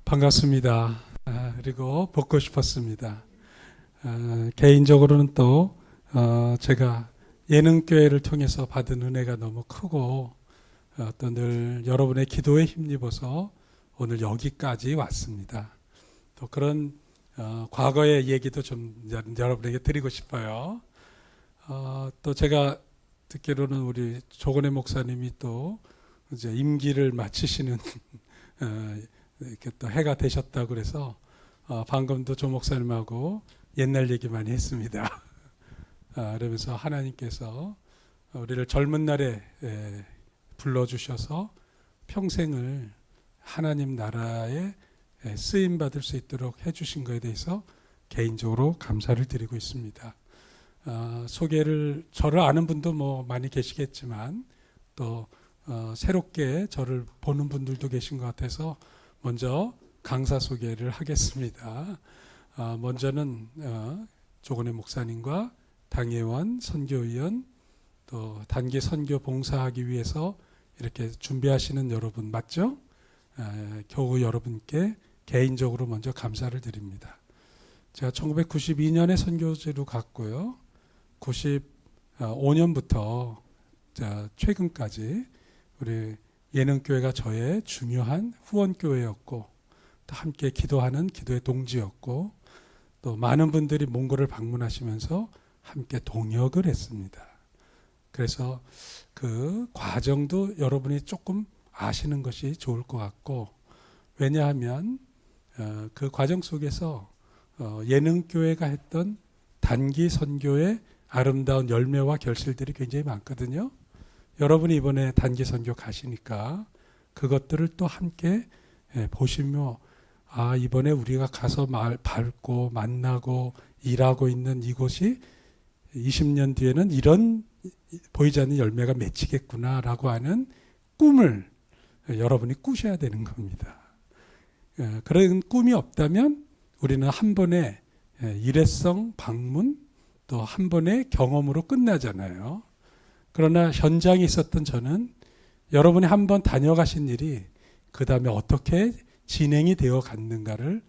반갑습니다. 그리고 뵙고 싶었습니다. 개인적으로는 또 제가 예능교회를 통해서 받은 은혜가 너무 크고 또 늘 여러분의 기도에 힘입어서 오늘 여기까지 왔습니다. 또 그런 과거의 얘기도 좀 여러분에게 드리고 싶어요. 또 제가 듣기로는 우리 조건의 목사님이 또 이제 임기를 마치시는 이렇게 또 해가 되셨다고 그래서 방금도 조 목사님하고 옛날 얘기 많이 했습니다. 그러면서 하나님께서 우리를 젊은 날에 불러주셔서 평생을 하나님 나라에 쓰임 받을 수 있도록 해주신 것에 대해서 개인적으로 감사를 드리고 있습니다. 소개를 저를 아는 분도 뭐 많이 계시겠지만 또 새롭게 저를 보는 분들도 계신 것 같아서 먼저 강사 소개를 하겠습니다. 먼저는 조건의 목사님과 당회원, 선교위원, 또 단기 선교 봉사하기 위해서 이렇게 준비하시는 여러분 맞죠? 교우 여러분께 개인적으로 먼저 감사를 드립니다. 제가 1992년에 선교지로 갔고요. 95년부터 최근까지 우리 예능교회가 저의 중요한 후원교회였고 또 함께 기도하는 기도의 동지였고 또 많은 분들이 몽골을 방문하시면서 함께 동역을 했습니다. 그래서 그 과정도 여러분이 조금 아시는 것이 좋을 것 같고 왜냐하면 그 과정 속에서 예능교회가 했던 단기 선교의 아름다운 열매와 결실들이 굉장히 많거든요. 여러분이 이번에 단기 선교 가시니까 그것들을 또 함께 보시며 이번에 우리가 가서 밟고 만나고 일하고 있는 이곳이 20년 뒤에는 이런 보이지 않는 열매가 맺히겠구나라고 하는 꿈을 여러분이 꾸셔야 되는 겁니다. 그런 꿈이 없다면 우리는 한 번의 일회성 방문 또 한 번의 경험으로 끝나잖아요. 그러나 현장에 있었던 저는 여러분이 한번 다녀가신 일이 그 다음에 어떻게 진행이 되어 갔는가를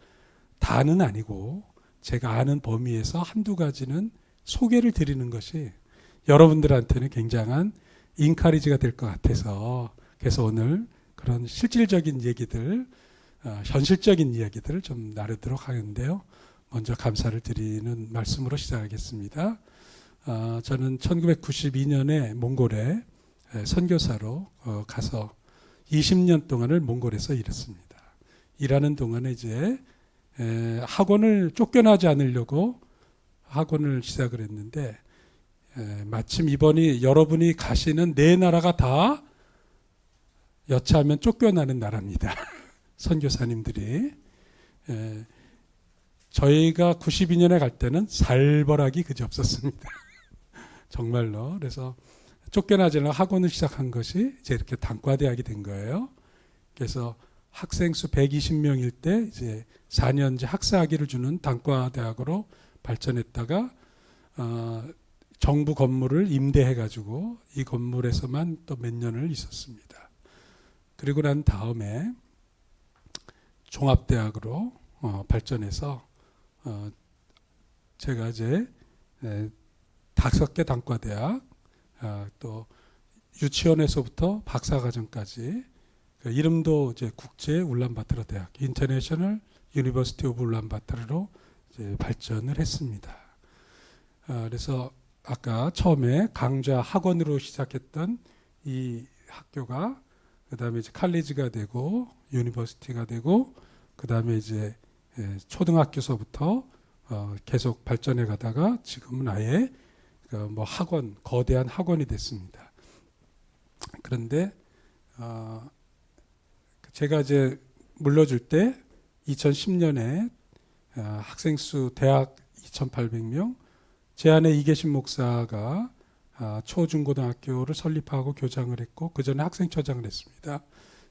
다는 아니고 제가 아는 범위에서 한두 가지는 소개를 드리는 것이 여러분들한테는 굉장한 인카리지가 될 것 같아서 그래서 오늘 그런 실질적인 얘기들, 현실적인 이야기들을 좀 나누도록 하는데요. 먼저 감사를 드리는 말씀으로 시작하겠습니다. 저는 1992년에 몽골에 선교사로 가서 20년 동안을 몽골에서 일했습니다. 일하는 동안에 이제 학원을 쫓겨나지 않으려고 학원을 시작을 했는데 마침 이번이 여러분이 가시는 네 나라가 다 여차하면 쫓겨나는 나라입니다. 선교사님들이. 저희가 92년에 갈 때는 살벌하기 그지 없었습니다. 정말로. 그래서 쫓겨나지 않으려 학원을 시작한 것이 이제 이렇게 단과대학이 된 거예요. 그래서 학생 수 120명일 때 이제 4년제 학사학위를 주는 단과대학으로 발전했다가 정부 건물을 임대해가지고 이 건물에서만 또 몇 년을 있었습니다. 그리고 난 다음에 종합대학으로 발전해서 제가 이제 5개 단과대학 또 유치원에서부터 박사과정까지 그 이름도 이제 국제 울란바토르 대학 인터내셔널 유니버시티 오브 울란바토르로 이제 발전을 했습니다. 그래서 아까 처음에 강좌 학원으로 시작했던 이 학교가 그 다음에 이제 칼리지가 되고 유니버시티가 되고 그 다음에 이제 초등학교서부터 계속 발전해 가다가 지금은 아예 뭐 학원, 거대한 학원이 됐습니다. 그런데 제가 이제 물러줄 때 2010년에 학생 수 대학 2,800명, 제 안에 이계신 목사가 초중고등학교를 설립하고 교장을 했고 그 전에 학생처장을 했습니다.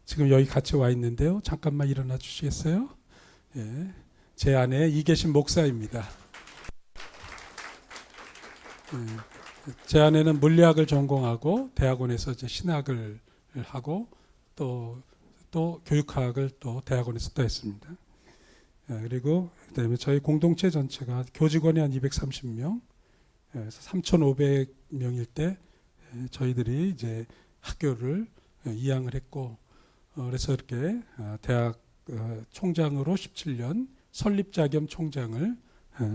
지금 여기 같이 와 있는데요. 잠깐만 일어나 주시겠어요? 예, 제 안에 이계신 목사입니다. 제 아내는 물리학을 전공하고 대학원에서 이제 신학을 하고 또 또 교육학을 또 대학원에서 또 했습니다. 그리고 그다음에 저희 공동체 전체가 교직원이 한 230명, 3,500명일 때 저희들이 이제 학교를 이양을 했고, 그래서 이렇게 대학 총장으로 17년 설립자 겸 총장을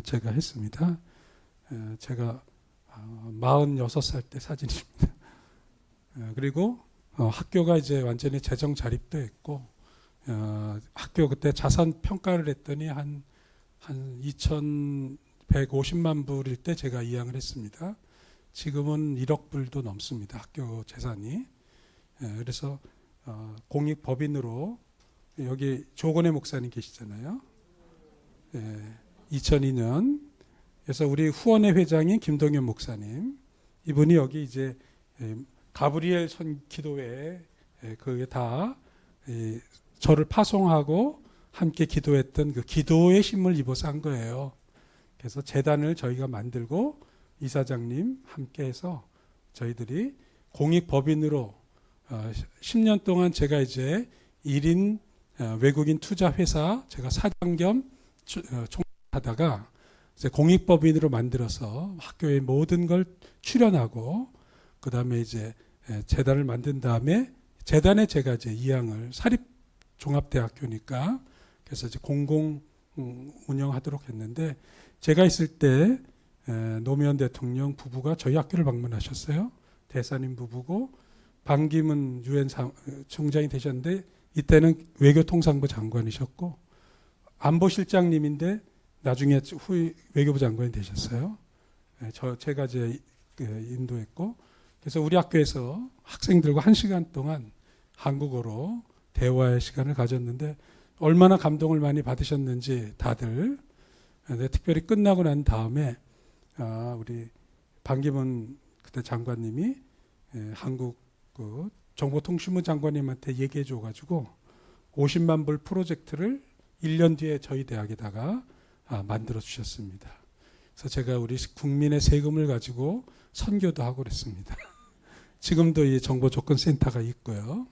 제가 했습니다. 제가 46살 때 사진입니다. 그리고 학교가 이제 완전히 재정 자립도 했고, 학교 그때 자산 평가를 했더니 한 2,150만 불일 때 제가 이양을 했습니다. 지금은 1억 불도 넘습니다. 학교 재산이. 그래서 공익법인으로 여기 조건의 목사님 계시잖아요. 2002년 그래서 우리 후원회 회장인 김동현 목사님, 이분이 여기 이제 가브리엘 선 기도회 그게 다 저를 파송하고 함께 기도했던 그 기도의 힘을 입어서 한 거예요. 그래서 재단을 저희가 만들고 이사장님 함께해서 저희들이 공익법인으로 10년 동안 제가 이제 1인 외국인 투자 회사 제가 사장 겸 총하다가 이제 공익법인으로 만들어서 학교의 모든 걸 출연하고, 그 다음에 이제 재단을 만든 다음에 재단에 제가 이제 이양을, 사립 종합대학교니까 그래서 이제 공공 운영하도록 했는데, 제가 있을 때 노무현 대통령 부부가 저희 학교를 방문하셨어요. 대사님 부부고 반기문 유엔 총장이 되셨는데 이때는 외교통상부 장관이셨고, 안보실장님인데 나중에 후 외교부 장관이 되셨어요. 제가 이제 인도했고, 그래서 우리 학교에서 학생들과 1시간 동안 한국어로 대화의 시간을 가졌는데 얼마나 감동을 많이 받으셨는지 다들. 특별히 끝나고 난 다음에 우리 반기문 그때 장관님이 한국 그 정보통신부 장관님한테 얘기해 줘가지고 50만 불 프로젝트를 1년 뒤에 저희 대학에다가 만들어 주셨습니다. 그래서 제가 우리 국민의 세금을 가지고 선교도 하고 그랬습니다. 지금도 이 정보조건센터가 있고요.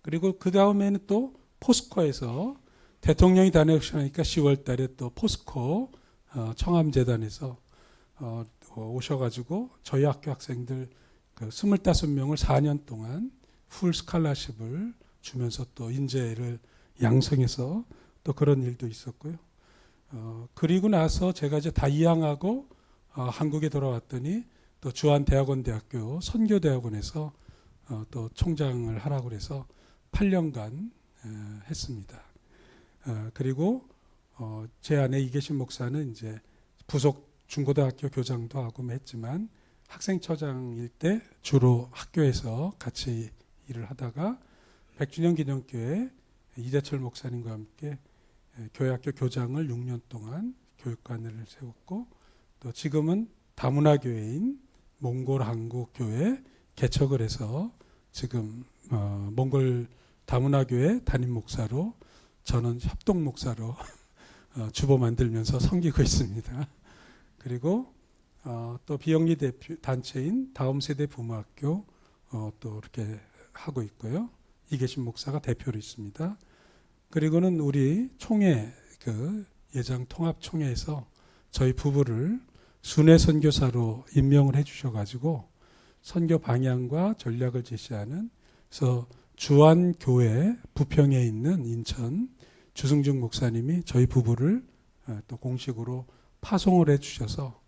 그리고 그 다음에는 또 포스코에서 대통령이 다녀오시니까 10월 달에 또 포스코 청암재단에서 오셔가지고 저희 학교 학생들 25명을 4년 동안 풀 스칼라십을 주면서 또 인재를 양성해서 또 그런 일도 있었고요. 그리고 나서 제가 이제 다 이양하고 한국에 돌아왔더니 또 주한대학원대학교 선교대학원에서 또 총장을 하라고 그래서 8년간 했습니다. 그리고 제 아내 이계신 목사는 이제 부속 중고등학교 교장도 하고 했지만 학생처장일 때 주로 학교에서 같이 일을 하다가 백주년 기념교회 이재철 목사님과 함께 교회학교 교장을 6년 동안 교육관을 세웠고, 또 지금은 다문화교회인 몽골 한국교회 개척을 해서 지금 몽골 다문화교회 담임 목사로, 저는 협동 목사로 주보 만들면서 섬기고 있습니다. 그리고 또 비영리 대표 단체인 다음 세대 부모학교 또 이렇게 하고 있고요. 이계신 목사가 대표로 있습니다. 그리고는 우리 총회 그 예장 통합 총회에서 저희 부부를 순회 선교사로 임명을 해주셔가지고 선교 방향과 전략을 제시하는, 그래서 주한교회 부평에 있는 인천 주승중 목사님이 저희 부부를 또 공식으로 파송을 해주셔서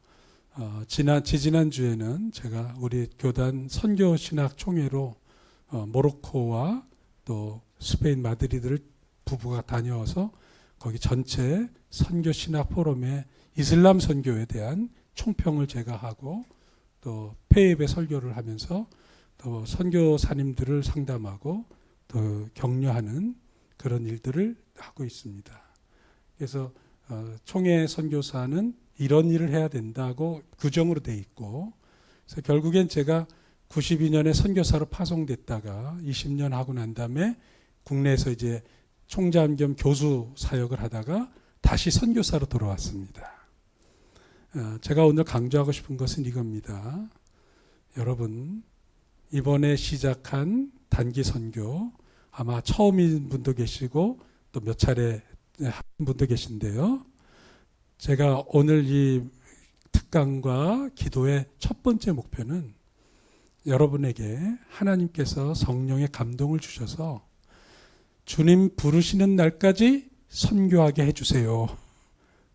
지지난 주에는 제가 우리 교단 선교 신학 총회로 모로코와 또 스페인 마드리드를 부부가 다녀와서 거기 전체 선교 신학 포럼에 이슬람 선교에 대한 총평을 제가 하고 또 폐입의 설교를 하면서 또 선교사님들을 상담하고 또 격려하는 그런 일들을 하고 있습니다. 그래서 총회 선교사는 이런 일을 해야 된다고 규정으로 돼 있고, 그래서 결국엔 제가 92년에 선교사로 파송됐다가 20년 하고 난 다음에 국내에서 이제 총장 겸 교수 사역을 하다가 다시 선교사로 돌아왔습니다. 제가 오늘 강조하고 싶은 것은 이겁니다. 여러분, 이번에 시작한 단기 선교, 아마 처음인 분도 계시고 또 몇 차례 한 분도 계신데요. 제가 오늘 이 특강과 기도의 첫 번째 목표는 여러분에게 하나님께서 성령의 감동을 주셔서 주님 부르시는 날까지 선교하게 해주세요.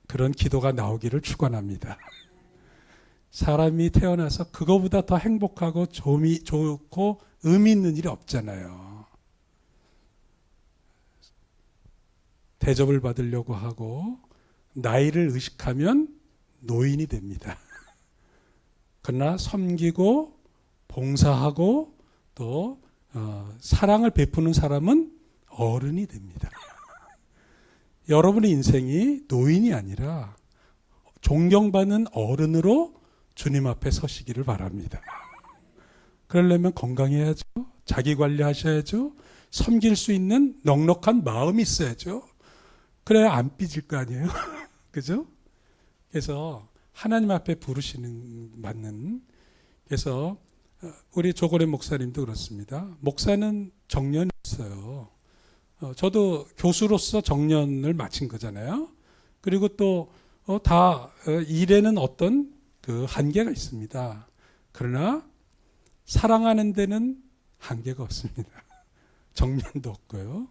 그런 기도가 나오기를 축원합니다. 사람이 태어나서 그거보다 더 행복하고 좋고 의미 있는 일이 없잖아요. 대접을 받으려고 하고 나이를 의식하면 노인이 됩니다. 그러나 섬기고 봉사하고 또 사랑을 베푸는 사람은 어른이 됩니다. 여러분의 인생이 노인이 아니라 존경받는 어른으로 주님 앞에 서시기를 바랍니다. 그러려면 건강해야죠. 자기 관리하셔야죠. 섬길 수 있는 넉넉한 마음이 있어야죠. 그래야 안 삐질 거 아니에요. 그죠? 그래서 하나님 앞에 맞는. 그래서 우리 조건의 목사님도 그렇습니다. 목사는 정년이 있어요. 저도 교수로서 정년을 마친 거잖아요. 그리고 또 다 일에는 어떤 그 한계가 있습니다. 그러나 사랑하는 데는 한계가 없습니다. 정년도 없고요.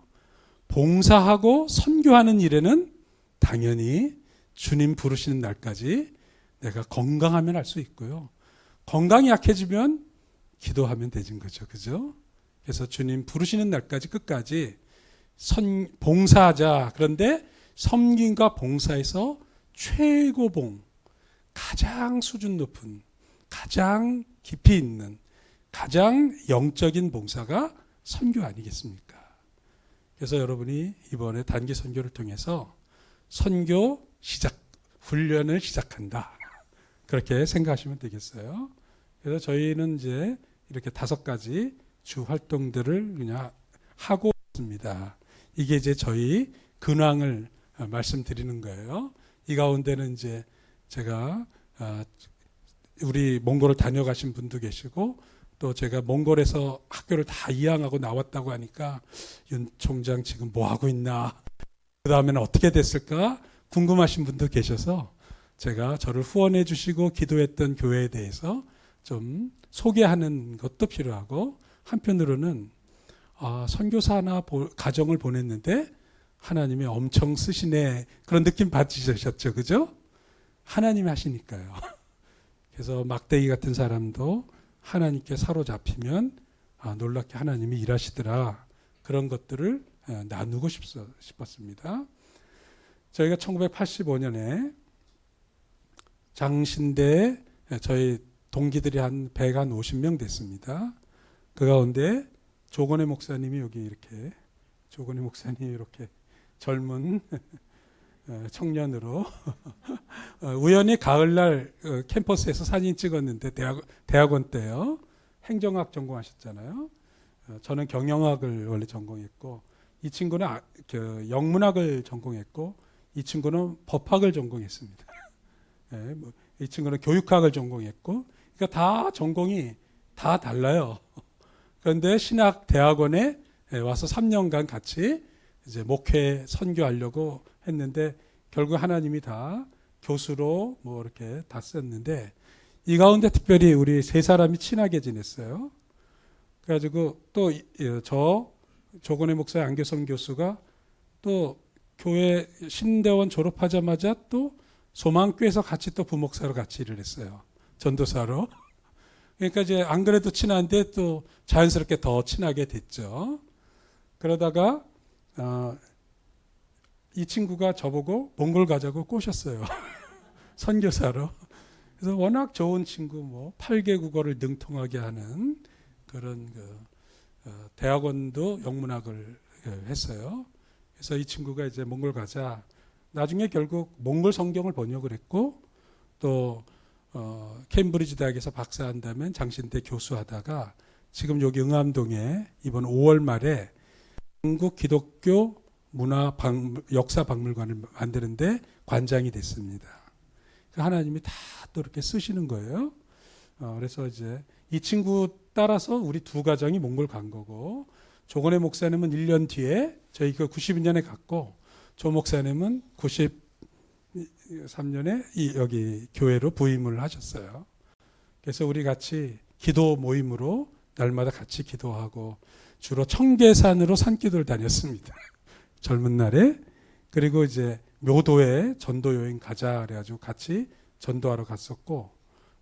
봉사하고 선교하는 일에는 당연히 주님 부르시는 날까지 내가 건강하면 할 수 있고요. 건강이 약해지면 기도하면 되는 거죠. 그죠? 그래서 주님 부르시는 날까지 끝까지 봉사하자. 그런데 섬김과 봉사에서 최고봉, 가장 수준 높은, 가장 깊이 있는, 가장 영적인 봉사가 선교 아니겠습니까? 그래서 여러분이 이번에 단기 선교를 통해서 선교 훈련을 시작한다. 그렇게 생각하시면 되겠어요. 그래서 저희는 이제 이렇게 5가지 주 활동들을 그냥 하고 있습니다. 이게 이제 저희 근황을 말씀드리는 거예요. 이 가운데는 이제 제가 우리 몽골을 다녀가신 분도 계시고 또 제가 몽골에서 학교를 다 이양하고 나왔다고 하니까 윤 총장 지금 뭐 하고 있나, 그 다음에는 어떻게 됐을까 궁금하신 분도 계셔서 제가 저를 후원해 주시고 기도했던 교회에 대해서 좀 소개하는 것도 필요하고, 한편으로는 선교사 하나 가정을 보냈는데 하나님이 엄청 쓰시네, 그런 느낌 받으셨죠? 그죠? 하나님이 하시니까요. 그래서 막대기 같은 사람도 하나님께 사로잡히면 놀랍게 하나님이 일하시더라. 그런 것들을 나누고 싶었습니다. 저희가 1985년에 장신대에 저희 동기들이 한 150명 됐습니다. 그 가운데 조건의 목사님이 조건의 목사님이 이렇게 젊은 청년으로 우연히 가을날 캠퍼스에서 사진 찍었는데 대학원 때요. 행정학 전공하셨잖아요. 저는 경영학을 원래 전공했고, 이 친구는 영문학을 전공했고, 이 친구는 법학을 전공했습니다. 이 친구는 교육학을 전공했고, 그러니까 다 전공이 다 달라요. 그런데 신학 대학원에 와서 3년간 같이 이제 목회 선교하려고 했는데 결국 하나님이 다 교수로 뭐 이렇게 다 썼는데, 이 가운데 특별히 우리 3사람이 친하게 지냈어요. 그래가지고 또 저 조건의 목사 안교성 교수가 또 교회 신대원 졸업하자마자 또 소망교회에서 같이 또 부목사로 같이 일을 했어요. 전도사로. 그러니까 이제 안 그래도 친한데 또 자연스럽게 더 친하게 됐죠. 그러다가 이 친구가 저보고 몽골 가자고 꼬셨어요. 선교사로. 그래서 워낙 좋은 친구, 뭐 8개 국어를 능통하게 하는 그런 대학원도 영문학을 했어요. 그래서 이 친구가 이제 몽골 가자. 나중에 결국 몽골 성경을 번역을 했고, 또 케임브리지 대학에서 박사한 다음에 장신대 교수하다가 지금 여기 응암동에 이번 5월 말에 한국 기독교 역사 박물관을 만드는데 관장이 됐습니다. 하나님이 다 또 이렇게 쓰시는 거예요. 그래서 이제 이 친구 따라서 우리 2 가정이 몽골 간 거고, 조건의 목사님은 1년 뒤에 저희 그 92년에 갔고 조 목사님은 93년에 여기 교회로 부임을 하셨어요. 그래서 우리 같이 기도 모임으로 날마다 같이 기도하고 주로 청계산으로 산기도를 다녔습니다. 젊은 날에. 그리고 이제 묘도에 전도 여행 가자 그래가지고 같이 전도하러 갔었고,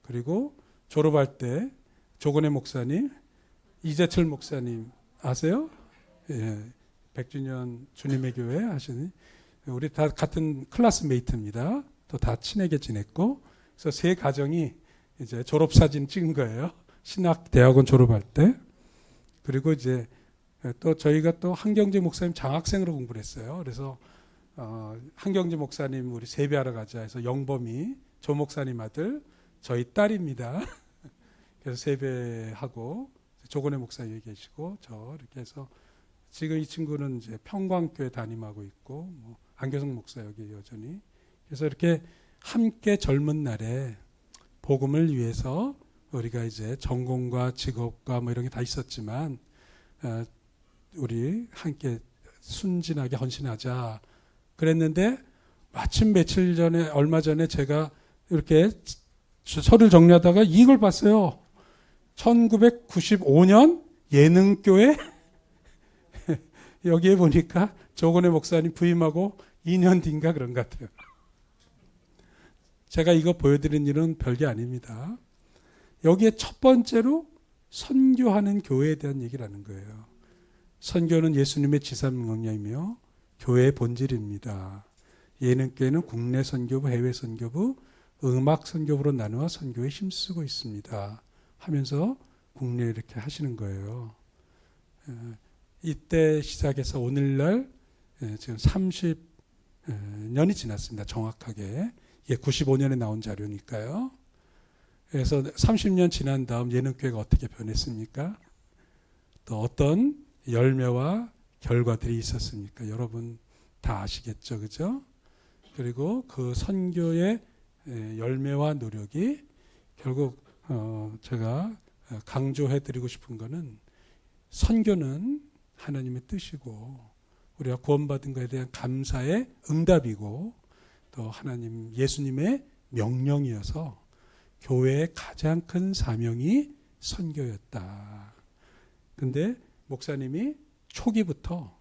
그리고 졸업할 때 조건의 목사님, 이재철 목사님 아세요? 예, 100주년 주님의 교회 하시는, 우리 다 같은 클래스메이트입니다. 또 다 친하게 지냈고, 그래서 세 가정이 이제 졸업 사진 찍은 거예요. 신학 대학원 졸업할 때. 그리고 이제 또 저희가 또 한경재 목사님 장학생으로 공부를 했어요. 그래서 한경재 목사님 우리 세배하러 가자 해서 영범이 조 목사님 아들 저희 딸입니다. 그래서 세배하고 조건의 목사님 계시고 저 이렇게 해서 지금 이 친구는 이제 평광교회 담임하고 있고 뭐 안교성 목사 여기 여전히. 그래서 이렇게 함께 젊은 날에 복음을 위해서 우리가 이제 전공과 직업과 뭐 이런 게 다 있었지만 우리 함께 순진하게 헌신하자 그랬는데, 마침 며칠 전에 얼마 전에 제가 이렇게 서류를 정리하다가 이걸 봤어요. 1995년 예능교회 여기에 보니까 조건의 목사님 부임하고 2년 뒤인가 그런 것 같아요. 제가 이거 보여드린 일은 별게 아닙니다. 여기에 첫 번째로 선교하는 교회에 대한 얘기를 하는 거예요. 선교는 예수님의 지상명령이며 교회의 본질입니다. 예능교회는 국내 선교부, 해외 선교부, 음악 선교부로 나누어 선교에 힘쓰고 있습니다. 하면서 국내에 이렇게 하시는 거예요. 이때 시작해서 오늘날 지금 30년이 지났습니다. 정확하게. 이게 95년에 나온 자료니까요. 그래서 30년 지난 다음 예능교회가 어떻게 변했습니까? 또 어떤 열매와 결과들이 있었습니까? 여러분 다 아시겠죠, 그죠? 그리고 그 선교의 열매와 노력이 결국 제가 강조해드리고 싶은 거는, 선교는 하나님의 뜻이고 우리가 구원받은 것에 대한 감사의 응답이고 또 하나님 예수님의 명령이어서 교회의 가장 큰 사명이 선교였다. 근데 목사님이 초기부터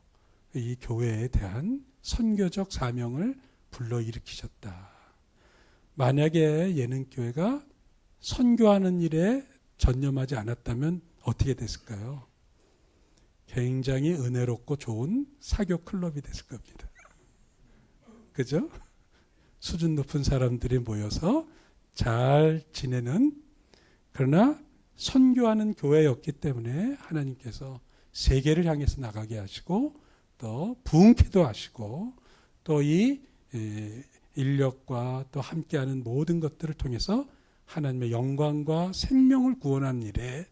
이 교회에 대한 선교적 사명을 불러일으키셨다. 만약에 예능교회가 선교하는 일에 전념하지 않았다면 어떻게 됐을까요? 굉장히 은혜롭고 좋은 사교 클럽이 됐을 겁니다. 그죠? 수준 높은 사람들이 모여서 잘 지내는, 그러나 선교하는 교회였기 때문에 하나님께서 세계를 향해서 나가게 하시고 또 부흥케도 하시고 또 이 인력과 또 함께하는 모든 것들을 통해서 하나님의 영광과 생명을 구원하는 일에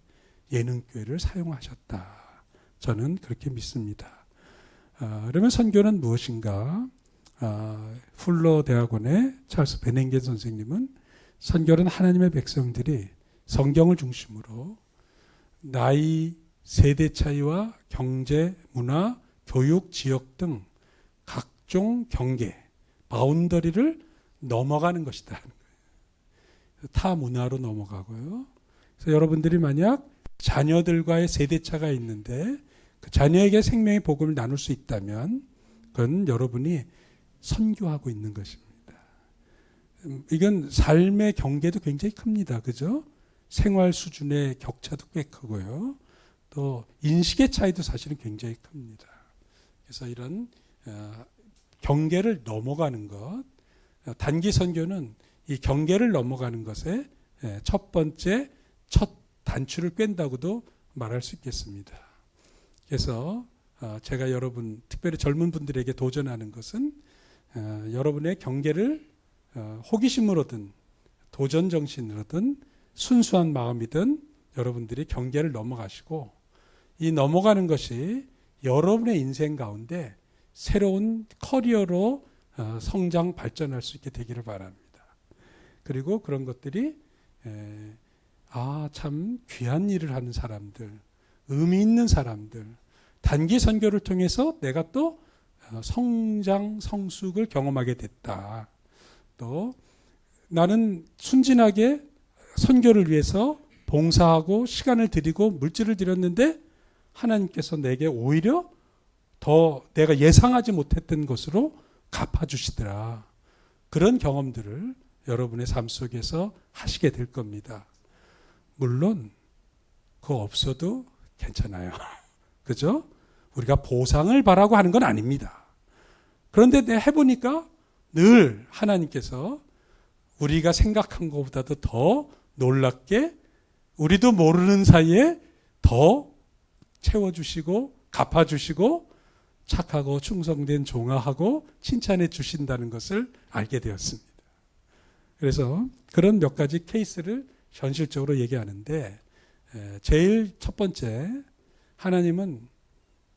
예능교회를 사용하셨다. 저는 그렇게 믿습니다. 그러면 선교는 무엇인가? 풀러 대학원의 찰스 베냉겐 선생님은 선교는 하나님의 백성들이 성경을 중심으로 나이, 세대 차이와 경제, 문화, 교육, 지역 등 각종 경계, 바운더리를 넘어가는 것이다. 타 문화로 넘어가고요. 그래서 여러분들이 만약 자녀들과의 세대차가 있는데 그 자녀에게 생명의 복음을 나눌 수 있다면 그건 여러분이 선교하고 있는 것입니다. 이건 삶의 경계도 굉장히 큽니다. 그죠? 생활 수준의 격차도 꽤 크고요. 또 인식의 차이도 사실은 굉장히 큽니다. 그래서 이런 경계를 넘어가는 것, 단기 선교는 이 경계를 넘어가는 것에 첫 번째 첫 단추를 꿰는다고도 말할 수 있겠습니다. 그래서 제가 여러분, 특별히 젊은 분들에게 도전하는 것은 여러분의 경계를 호기심으로든 도전 정신으로든 순수한 마음이든 여러분들이 경계를 넘어가시고, 이 넘어가는 것이 여러분의 인생 가운데 새로운 커리어로 성장 발전할 수 있게 되기를 바랍니다. 그리고 그런 것들이 참 귀한 일을 하는 사람들, 의미 있는 사람들, 단기 선교를 통해서 내가 또 성장, 성숙을 경험하게 됐다. 또 나는 순진하게 선교를 위해서 봉사하고 시간을 들이고 물질을 들였는데 하나님께서 내게 오히려 더 내가 예상하지 못했던 것으로 갚아주시더라. 그런 경험들을 여러분의 삶 속에서 하시게 될 겁니다. 물론 그거 없어도 괜찮아요. 그죠? 우리가 보상을 바라고 하는 건 아닙니다. 그런데 내가 해보니까 늘 하나님께서 우리가 생각한 것보다도 더 놀랍게 우리도 모르는 사이에 더 채워주시고 갚아주시고 착하고 충성된 종아하고 칭찬해 주신다는 것을 알게 되었습니다. 그래서 그런 몇 가지 케이스를 현실적으로 얘기하는데 제일 첫 번째, 하나님은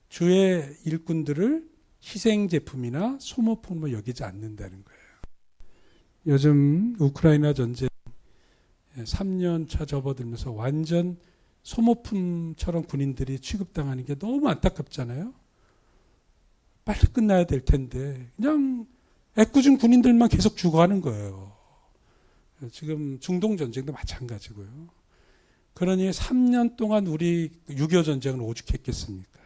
주의 일꾼들을 희생 제품이나 소모품으로 여기지 않는다는 거예요. 요즘 우크라이나 전쟁 3년 차 접어들면서 완전 소모품처럼 군인들이 취급당하는 게 너무 안타깝잖아요. 빨리 끝나야 될 텐데 그냥 애꿎은 군인들만 계속 죽어가는 거예요. 지금 중동 전쟁도 마찬가지고요. 그러니 3년 동안 우리 6.25 전쟁은 오죽했겠습니까?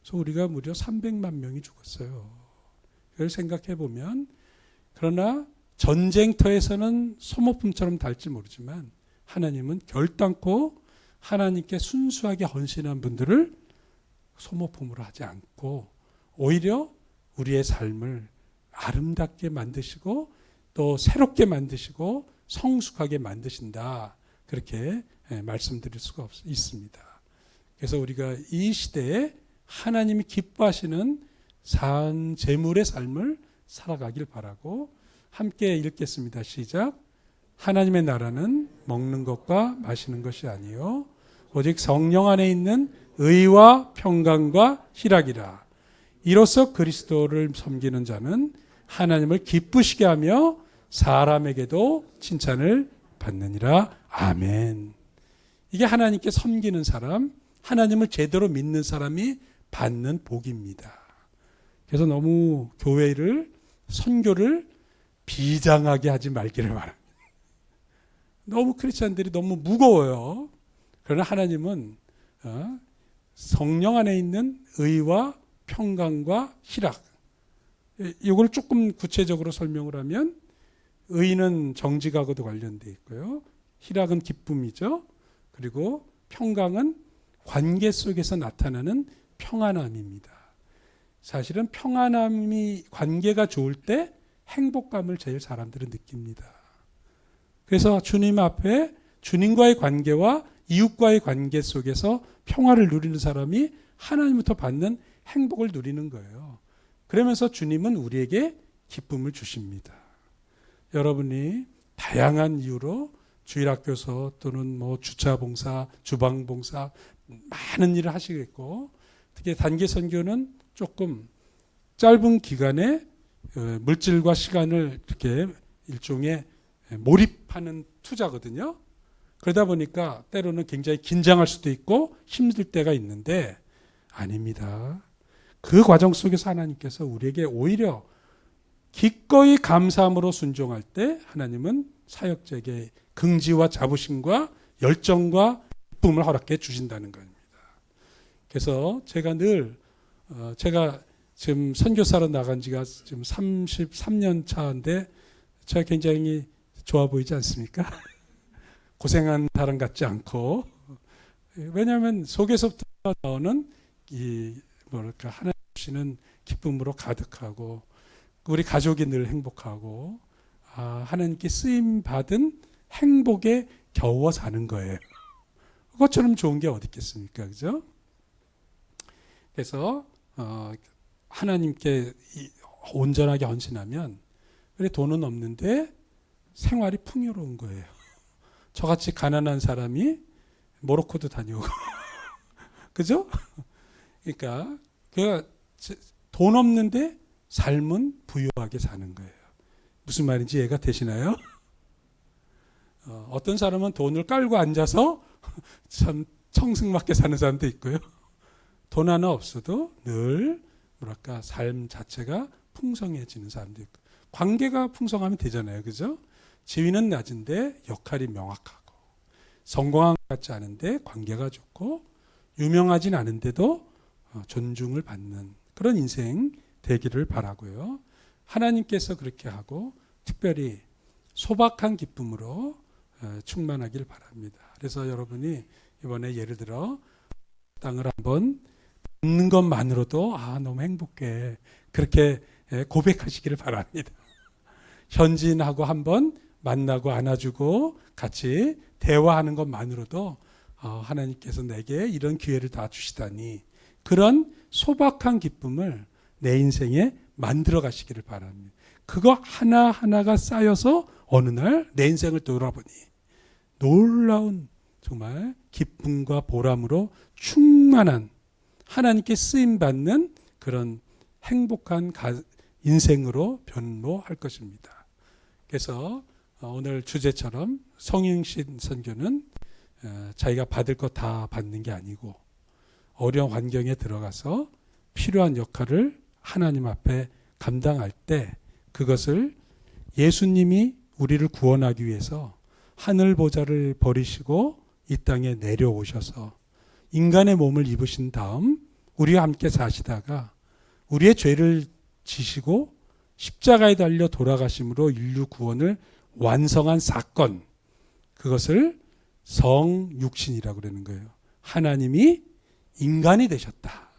그래서 우리가 무려 300만 명이 죽었어요. 그걸 생각해 보면, 그러나 전쟁터에서는 소모품처럼 달지 모르지만 하나님은 결단코 하나님께 순수하게 헌신한 분들을 소모품으로 하지 않고 오히려 우리의 삶을 아름답게 만드시고 또 새롭게 만드시고 성숙하게 만드신다. 그렇게 말씀드릴 수가 있습니다. 그래서 우리가 이 시대에 하나님이 기뻐하시는 산 제물의 삶을 살아가길 바라고 함께 읽겠습니다. 시작. 하나님의 나라는 먹는 것과 마시는 것이 아니요 오직 성령 안에 있는 의와 평강과 희락이라. 이로써 그리스도를 섬기는 자는 하나님을 기쁘시게 하며 사람에게도 칭찬을 받느니라. 아멘. 이게 하나님께 섬기는 사람, 하나님을 제대로 믿는 사람이 받는 복입니다. 그래서 너무 교회를, 선교를 비장하게 하지 말기를 바랍니다. 너무 크리스찬들이 너무 무거워요. 그러나 하나님은 성령 안에 있는 의와 평강과 희락, 이걸 조금 구체적으로 설명을 하면 의는 정직하고도 관련되어 있고요. 희락은 기쁨이죠. 그리고 평강은 관계 속에서 나타나는 평안함입니다. 사실은 평안함이, 관계가 좋을 때 행복감을 제일 사람들은 느낍니다. 그래서 주님 앞에 주님과의 관계와 이웃과의 관계 속에서 평화를 누리는 사람이 하나님부터 받는 행복을 누리는 거예요. 그러면서 주님은 우리에게 기쁨을 주십니다. 여러분이 다양한 이유로 주일학교서 또는 뭐 주차봉사, 주방봉사 많은 일을 하시겠고, 특히 단기 선교는 조금 짧은 기간에 물질과 시간을 이렇게 일종의 몰입하는 투자거든요. 그러다 보니까 때로는 굉장히 긴장할 수도 있고 힘들 때가 있는데 아닙니다. 그 과정 속에서 하나님께서 우리에게 오히려 기꺼이 감사함으로 순종할 때 하나님은 사역자에게 긍지와 자부심과 열정과 기쁨을 허락해 주신다는 겁니다. 그래서 제가 늘 제가 지금 선교사로 나간 지가 지금 33년 차인데 제가 굉장히 좋아 보이지 않습니까? 고생한 사람 같지 않고, 왜냐하면 속에서부터 나오는 이 뭐랄까 하나님 주시는 기쁨으로 가득하고 우리 가족이 늘 행복하고 하나님께 쓰임 받은 행복에 겨워 사는 거예요. 그것처럼 좋은 게 어디 있겠습니까, 그죠? 그래서 하나님께 온전하게 헌신하면 우리 돈은 없는데 생활이 풍요로운 거예요. 저같이 가난한 사람이 모로코도 다녀오고 그죠? 그러니까 돈 없는데 삶은 부유하게 사는 거예요. 무슨 말인지 이해가 되시나요? 어떤 사람은 돈을 깔고 앉아서 참 청승맞게 사는 사람도 있고요. 돈 하나 없어도 늘 뭐랄까 삶 자체가 풍성해지는 사람도 있고 관계가 풍성하면 되잖아요. 그죠? 지위는 낮은데 역할이 명확하고 성공한 것 같지 않은데 관계가 좋고 유명하진 않은데도 존중을 받는 그런 인생 되기를 바라고요. 하나님께서 그렇게 하고 특별히 소박한 기쁨으로 충만하길 바랍니다. 그래서 여러분이 이번에 예를 들어 땅을 한번 밟는 것만으로도 너무 행복해 그렇게 고백하시기를 바랍니다. 현지인하고 한번 만나고 안아주고 같이 대화하는 것만으로도 하나님께서 내게 이런 기회를 다 주시다니 그런 소박한 기쁨을 내 인생에 만들어 가시기를 바랍니다. 그거 하나하나가 쌓여서 어느 날 내 인생을 돌아보니 놀라운 정말 기쁨과 보람으로 충만한 하나님께 쓰임받는 그런 행복한 인생으로 변모할 것입니다. 그래서 오늘 주제처럼 성행신 선교는 자기가 받을 거 다 받는 게 아니고 어려운 환경에 들어가서 필요한 역할을 하나님 앞에 감당할 때 그것을 예수님이 우리를 구원하기 위해서 하늘 보좌를 버리시고 이 땅에 내려오셔서 인간의 몸을 입으신 다음 우리와 함께 사시다가 우리의 죄를 지시고 십자가에 달려 돌아가심으로 인류 구원을 완성한 사건, 그것을 성육신이라고 그러는 거예요. 하나님이 인간이 되셨다.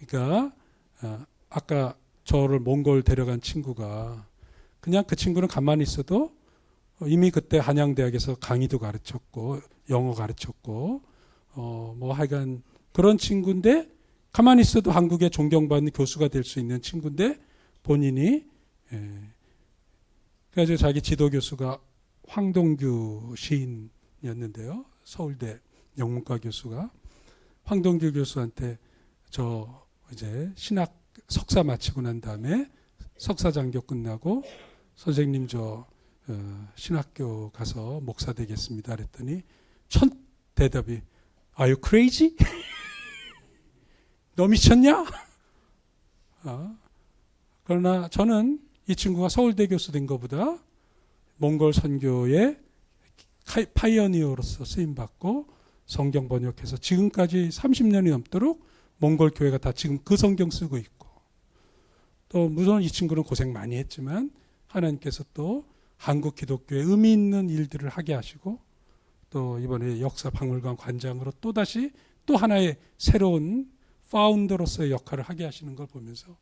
그러니까 아까 저를 몽골 데려간 친구가 그냥 그 친구는 가만히 있어도 이미 그때 한양대학에서 강의도 가르쳤고 영어 가르쳤고 뭐 하여간 그런 친구인데 가만히 있어도 한국에 존경받는 교수가 될 수 있는 친구인데 본인이 그래서 자기 지도 교수가 황동규 시인이었는데요. 서울대 영문과 교수가 황동규 교수한테 저 이제 신학 석사 마치고 난 다음에 석사 장교 끝나고 선생님 저 신학교 가서 목사 되겠습니다. 그랬더니 첫 대답이 Are you crazy? 너 미쳤냐? 그러나 저는 이 친구가 서울대 교수 된 것보다 몽골 선교의 파이어니어로서 쓰임받고 성경 번역해서 지금까지 30년이 넘도록 몽골 교회가 다 지금 그 성경 쓰고 있고 또 물론 이 친구는 고생 많이 했지만 하나님께서 또 한국 기독교에 의미 있는 일들을 하게 하시고 또 이번에 역사박물관 관장으로 또다시 또 하나의 새로운 파운더로서의 역할을 하게 하시는 걸 보면서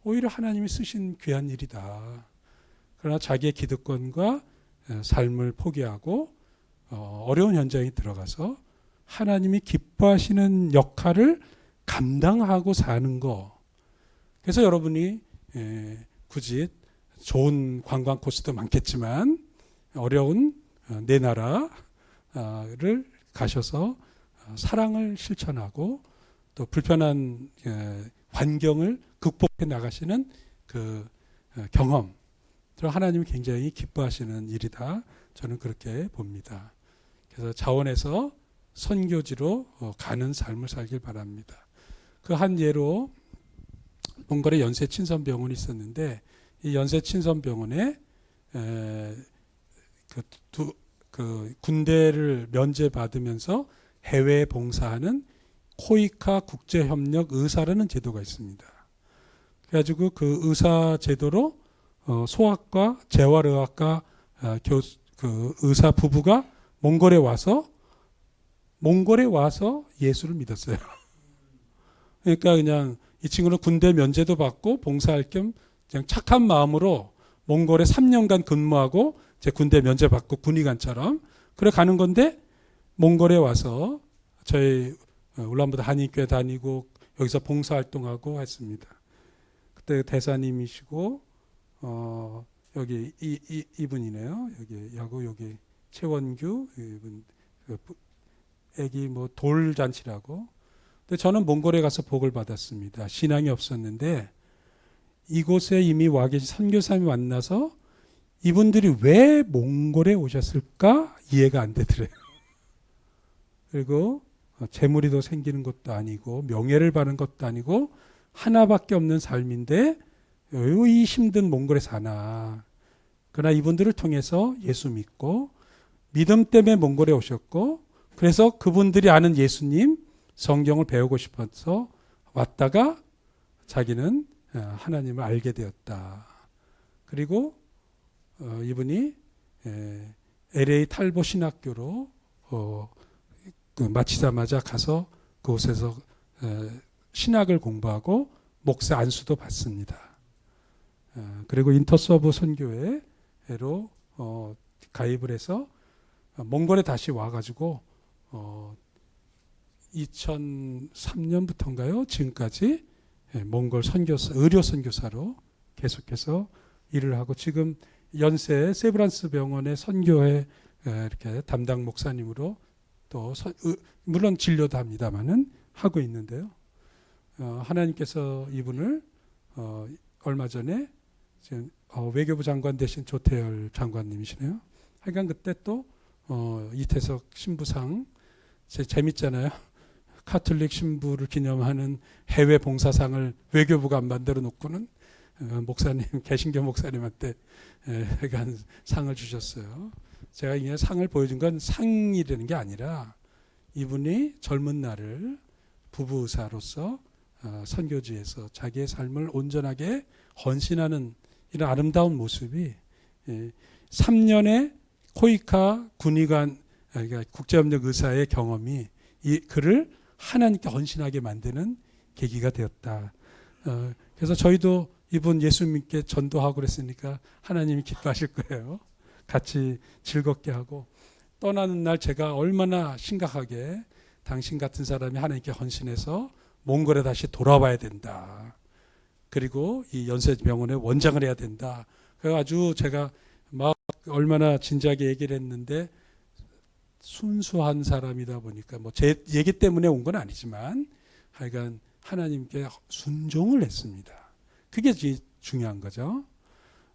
오히려 하나님이 쓰신 귀한 일이다. 그러나 자기의 기득권과 삶을 포기하고 어려운 현장에 들어가서 하나님이 기뻐하시는 역할을 감당하고 사는 거. 그래서 여러분이 굳이 좋은 관광 코스도 많겠지만 어려운 내 나라를 가셔서 사랑을 실천하고 또 불편한 환경을 극복해 나가시는 그 경험, 하나님이 굉장히 기뻐하시는 일이다. 저는 그렇게 봅니다. 그래서 자원에서 선교지로 가는 삶을 살길 바랍니다. 그 한 예로 몽골에 연세친선병원이 있었는데 이 연세친선병원에 그 군대를 면제받으면서 해외 봉사하는 코이카 국제협력 의사라는 제도가 있습니다. 그래가지고 그 의사 제도로 소아과, 재활의학과 그 의사 부부가 몽골에 와서 예수를 믿었어요. 그러니까 그냥 이 친구는 군대 면제도 받고 봉사할 겸 그냥 착한 마음으로 몽골에 3년간 근무하고 이제 군대 면제 받고 군의관처럼 그래 가는 건데 몽골에 와서 저희 울란바토르 한인교회 다니고 여기서 봉사활동하고 했습니다. 그때 대사님이시고 여기 이분이네요. 여기 최원규 이분 애기 뭐 돌잔치라고. 근데 저는 몽골에 가서 복을 받았습니다. 신앙이 없었는데 이곳에 이미 와 계신 선교사님이 만나서 이분들이 왜 몽골에 오셨을까 이해가 안 되더래요. 그리고 재물이 더 생기는 것도 아니고 명예를 받는 것도 아니고 하나밖에 없는 삶인데 왜 이 힘든 몽골에 사나. 그러나 이분들을 통해서 예수 믿고 믿음 때문에 몽골에 오셨고 그래서 그분들이 아는 예수님 성경을 배우고 싶어서 왔다가 자기는 하나님을 알게 되었다. 그리고 이분이 LA 탈보 신학교로 마치자마자 가서 그곳에서 신학을 공부하고 목사 안수도 받습니다. 그리고 인터서브 선교회로 가입을 해서 몽골에 다시 와가지고 2003년부터인가요? 지금까지 몽골 선교사, 의료 선교사로 계속해서 일을 하고 지금 연세 세브란스 병원의 선교회 이렇게 담당 목사님으로 또 물론 진료도 합니다만은 하고 있는데요. 하나님께서 이분을 얼마 전에 지금 외교부 장관 대신 조태열 장관님이시네요. 하여간 그때 또 이태석 신부상 재밌잖아요. 카톨릭 신부를 기념하는 해외 봉사상을 외교부가 안 만들어 놓고는 목사님 개신교 목사님한테 하여간 상을 주셨어요. 제가 이 상을 보여준 건 상이라는 게 아니라 이분이 젊은 날을 부부 의사로서 선교지에서 자기의 삶을 온전하게 헌신하는 이런 아름다운 모습이 3년의 코이카 군의관 그러니까 국제협력 의사의 경험이 이 그를 하나님께 헌신하게 만드는 계기가 되었다. 그래서 저희도 이분 예수 믿게 전도하고 그랬으니까 하나님이 기뻐하실 거예요. 같이 즐겁게 하고 떠나는 날 제가 얼마나 심각하게 당신 같은 사람이 하나님께 헌신해서 몽골에 다시 돌아와야 된다. 그리고 이 연세병원에 원장을 해야 된다. 그래가지고 제가 막 얼마나 진지하게 얘기를 했는데 순수한 사람이다 보니까 뭐 제 얘기 때문에 온 건 아니지만 하여간 하나님께 순종을 했습니다. 그게 중요한 거죠.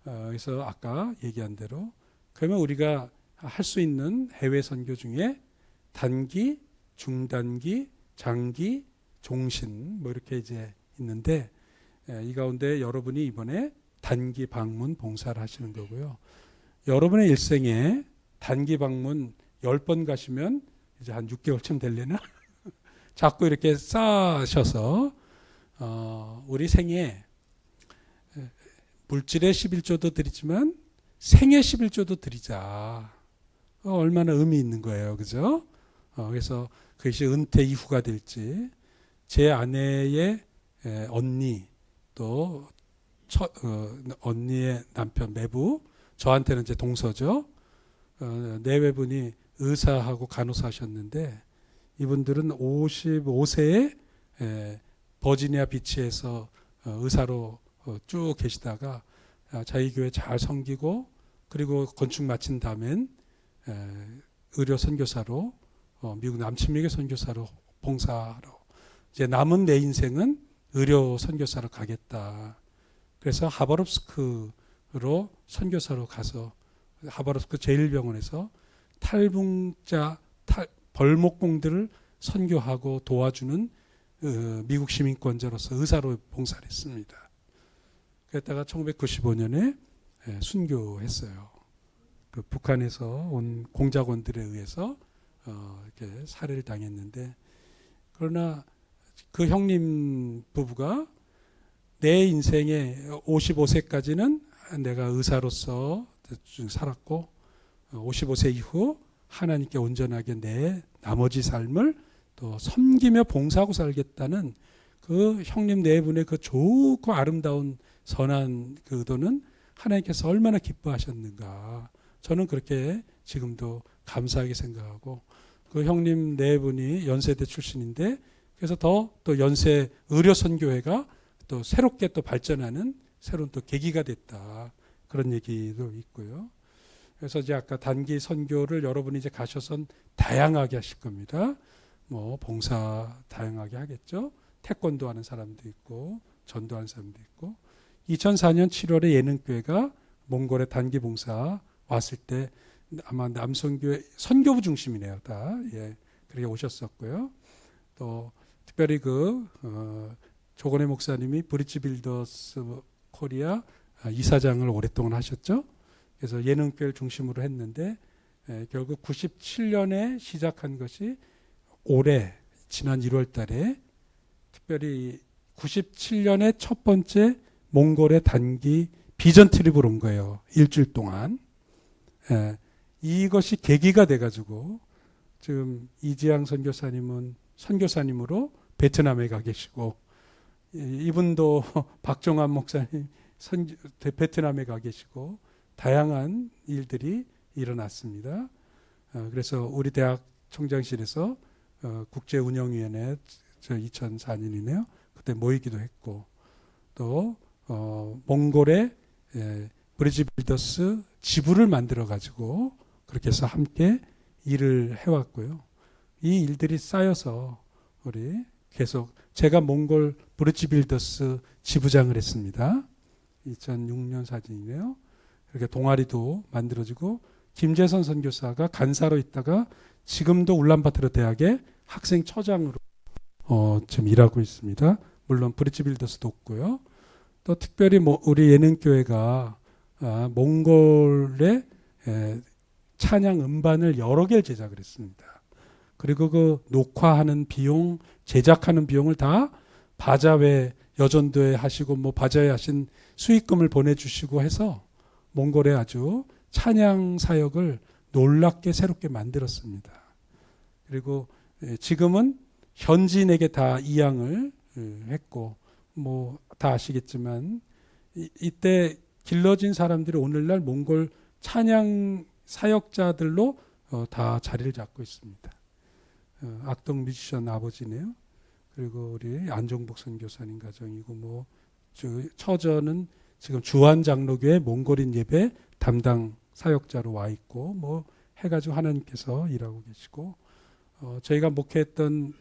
그래서 아까 얘기한 대로 그러면 우리가 할 수 있는 해외 선교 중에 단기, 중단기, 장기, 종신 뭐 이렇게 이제 있는데 이 가운데 여러분이 이번에 단기 방문 봉사를 하시는 거고요. 여러분의 일생에 단기 방문 10번 가시면 이제 한 6개월쯤 되려나? 자꾸 이렇게 쌓으셔서 우리 생에 물질의 11조도 드리지만 생의 11조도 드리자. 얼마나 의미 있는 거예요. 그죠? 그래서 그것이 은퇴 이후가 될지 제 아내의 언니 또 언니의 남편 매부 저한테는 이제 동서죠. 내외분이 의사하고 간호사 하셨는데 이분들은 55세에 버지니아 비치에서 의사로 쭉 계시다가 자기 교회 잘 섬기고 그리고 건축 마친 다음엔 의료 선교사로 미국 남침미교 선교사로 봉사하러 이제 남은 내 인생은 의료 선교사로 가겠다. 그래서 하바롭스크로 선교사로 가서 하바롭스크 제1병원에서 탈북자 벌목공들을 선교하고 도와주는 미국 시민권자로서 의사로 봉사를 했습니다. 그랬다가 1995년에 순교했어요. 그 북한에서 온 공작원들에 의해서 이렇게 살해를 당했는데 그러나 그 형님 부부가 내 인생에 55세까지는 내가 의사로서 살았고 55세 이후 하나님께 온전하게 내 나머지 삶을 또 섬기며 봉사하고 살겠다는 그 형님 네 분의 그 좋고 아름다운 선한 그 의도는 하나님께서 얼마나 기뻐하셨는가. 저는 그렇게 지금도 감사하게 생각하고 그 형님 네 분이 연세대 출신인데 그래서 또 연세 의료선교회가 또 새롭게 또 발전하는 새로운 또 계기가 됐다. 그런 얘기도 있고요. 그래서 이제 아까 단기 선교를 여러분이 이제 가셔선 다양하게 하실 겁니다. 뭐 봉사 다양하게 하겠죠. 태권도 하는 사람도 있고 전도하는 사람도 있고 2004년 7월에 예능교회가 몽골에 단기 봉사 왔을 때 아마 남선교회 선교부 중심이네요. 다 예, 그렇게 오셨었고요. 또 특별히 조건혜 목사님이 브릿지 빌더스 코리아 이사장을 오랫동안 하셨죠. 그래서 예능교회를 중심으로 했는데 결국 97년에 시작한 것이 올해 지난 1월 달에 특별히 97년에 첫 번째 몽골의 단기 비전 트립을 온 거예요. 일주일 동안. 이것이 계기가 돼가지고 지금 이지양 선교사님은 선교사님으로 베트남에 가 계시고 이분도 박종환 목사님 베트남에 가 계시고 다양한 일들이 일어났습니다. 그래서 우리 대학 총장실에서 국제운영위원회 2004년이네요. 그때 모이기도 했고 또 몽골의 브리지 빌더스 지부를 만들어 가지고 그렇게 해서 함께 일을 해왔고요. 이 일들이 쌓여서 우리 계속 제가 몽골 브리지 빌더스 지부장을 했습니다. 2006년 사진이네요. 이렇게 동아리도 만들어지고 김재선 선교사가 간사로 있다가 지금도 울란바토르 대학의 학생 처장으로 지금 일하고 있습니다. 물론 브릿지 빌더스도 없고요. 또 특별히 우리 예능교회가 몽골의 찬양 음반을 여러 개를 제작을 했습니다. 그리고 그 녹화하는 비용, 제작하는 비용을 다 바자회 여전도에 하시고 바자회 하신 수익금을 보내주시고 해서 몽골에 아주 찬양 사역을 놀랍게 새롭게 만들었습니다. 그리고 지금은 현지인에게 다 이양을 했고 다 아시겠지만 이때 길러진 사람들이 오늘날 몽골 찬양 사역자들로 다 자리를 잡고 있습니다. 악동 뮤지션 아버지네요. 그리고 우리 안종복 선교사님 가정이고 처저는 지금 주한 장로교회 몽골인 예배 담당 사역자로 와 있고 해가지고 하나님께서 일하고 계시고 저희가 목회했던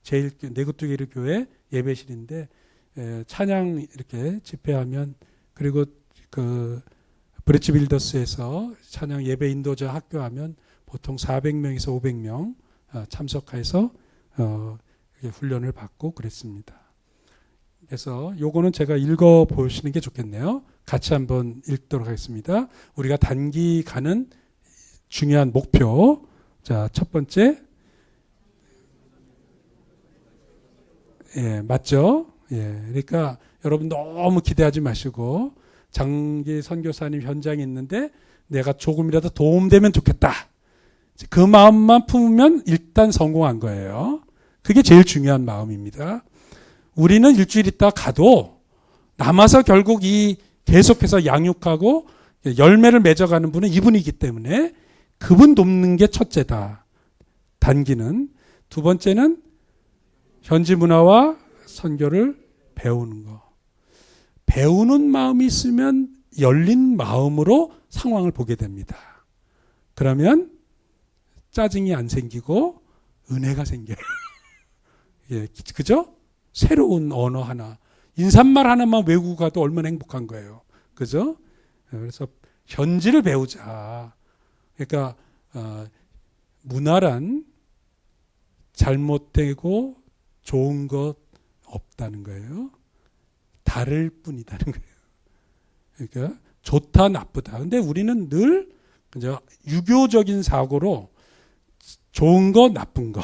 제일 내구뚜기르 교회 예배실인데 찬양 이렇게 집회하면 그리고 브릿지 빌더스에서 찬양 예배 인도자 학교하면 보통 400명에서 500명 참석해서 훈련을 받고 그랬습니다. 그래서 요거는 제가 읽어 보시는 게 좋겠네요. 같이 한번 읽도록 하겠습니다. 우리가 단기 가는 중요한 목표. 자, 첫 번째. 맞죠? 그러니까 여러분 너무 기대하지 마시고 장기 선교사님 현장에 있는데 내가 조금이라도 도움되면 좋겠다. 그 마음만 품으면 일단 성공한 거예요. 그게 제일 중요한 마음입니다. 우리는 일주일 있다 가도 남아서 결국 계속해서 양육하고 열매를 맺어가는 분은 이분이기 때문에 그분 돕는 게 첫째다. 단기는. 두 번째는 현지 문화와 선교를 배우는 거. 배우는 마음이 있으면 열린 마음으로 상황을 보게 됩니다. 그러면 짜증이 안 생기고 은혜가 생겨요. 그죠? 새로운 언어 하나, 인사말 하나만 외우고 가도 얼마나 행복한 거예요. 그죠? 그래서 현지를 배우자. 그러니까 문화란 잘못되고 좋은 것 없다는 거예요. 다를 뿐이다는 거예요. 그러니까 좋다 나쁘다. 근데 우리는 늘 유교적인 사고로 좋은 거 나쁜 거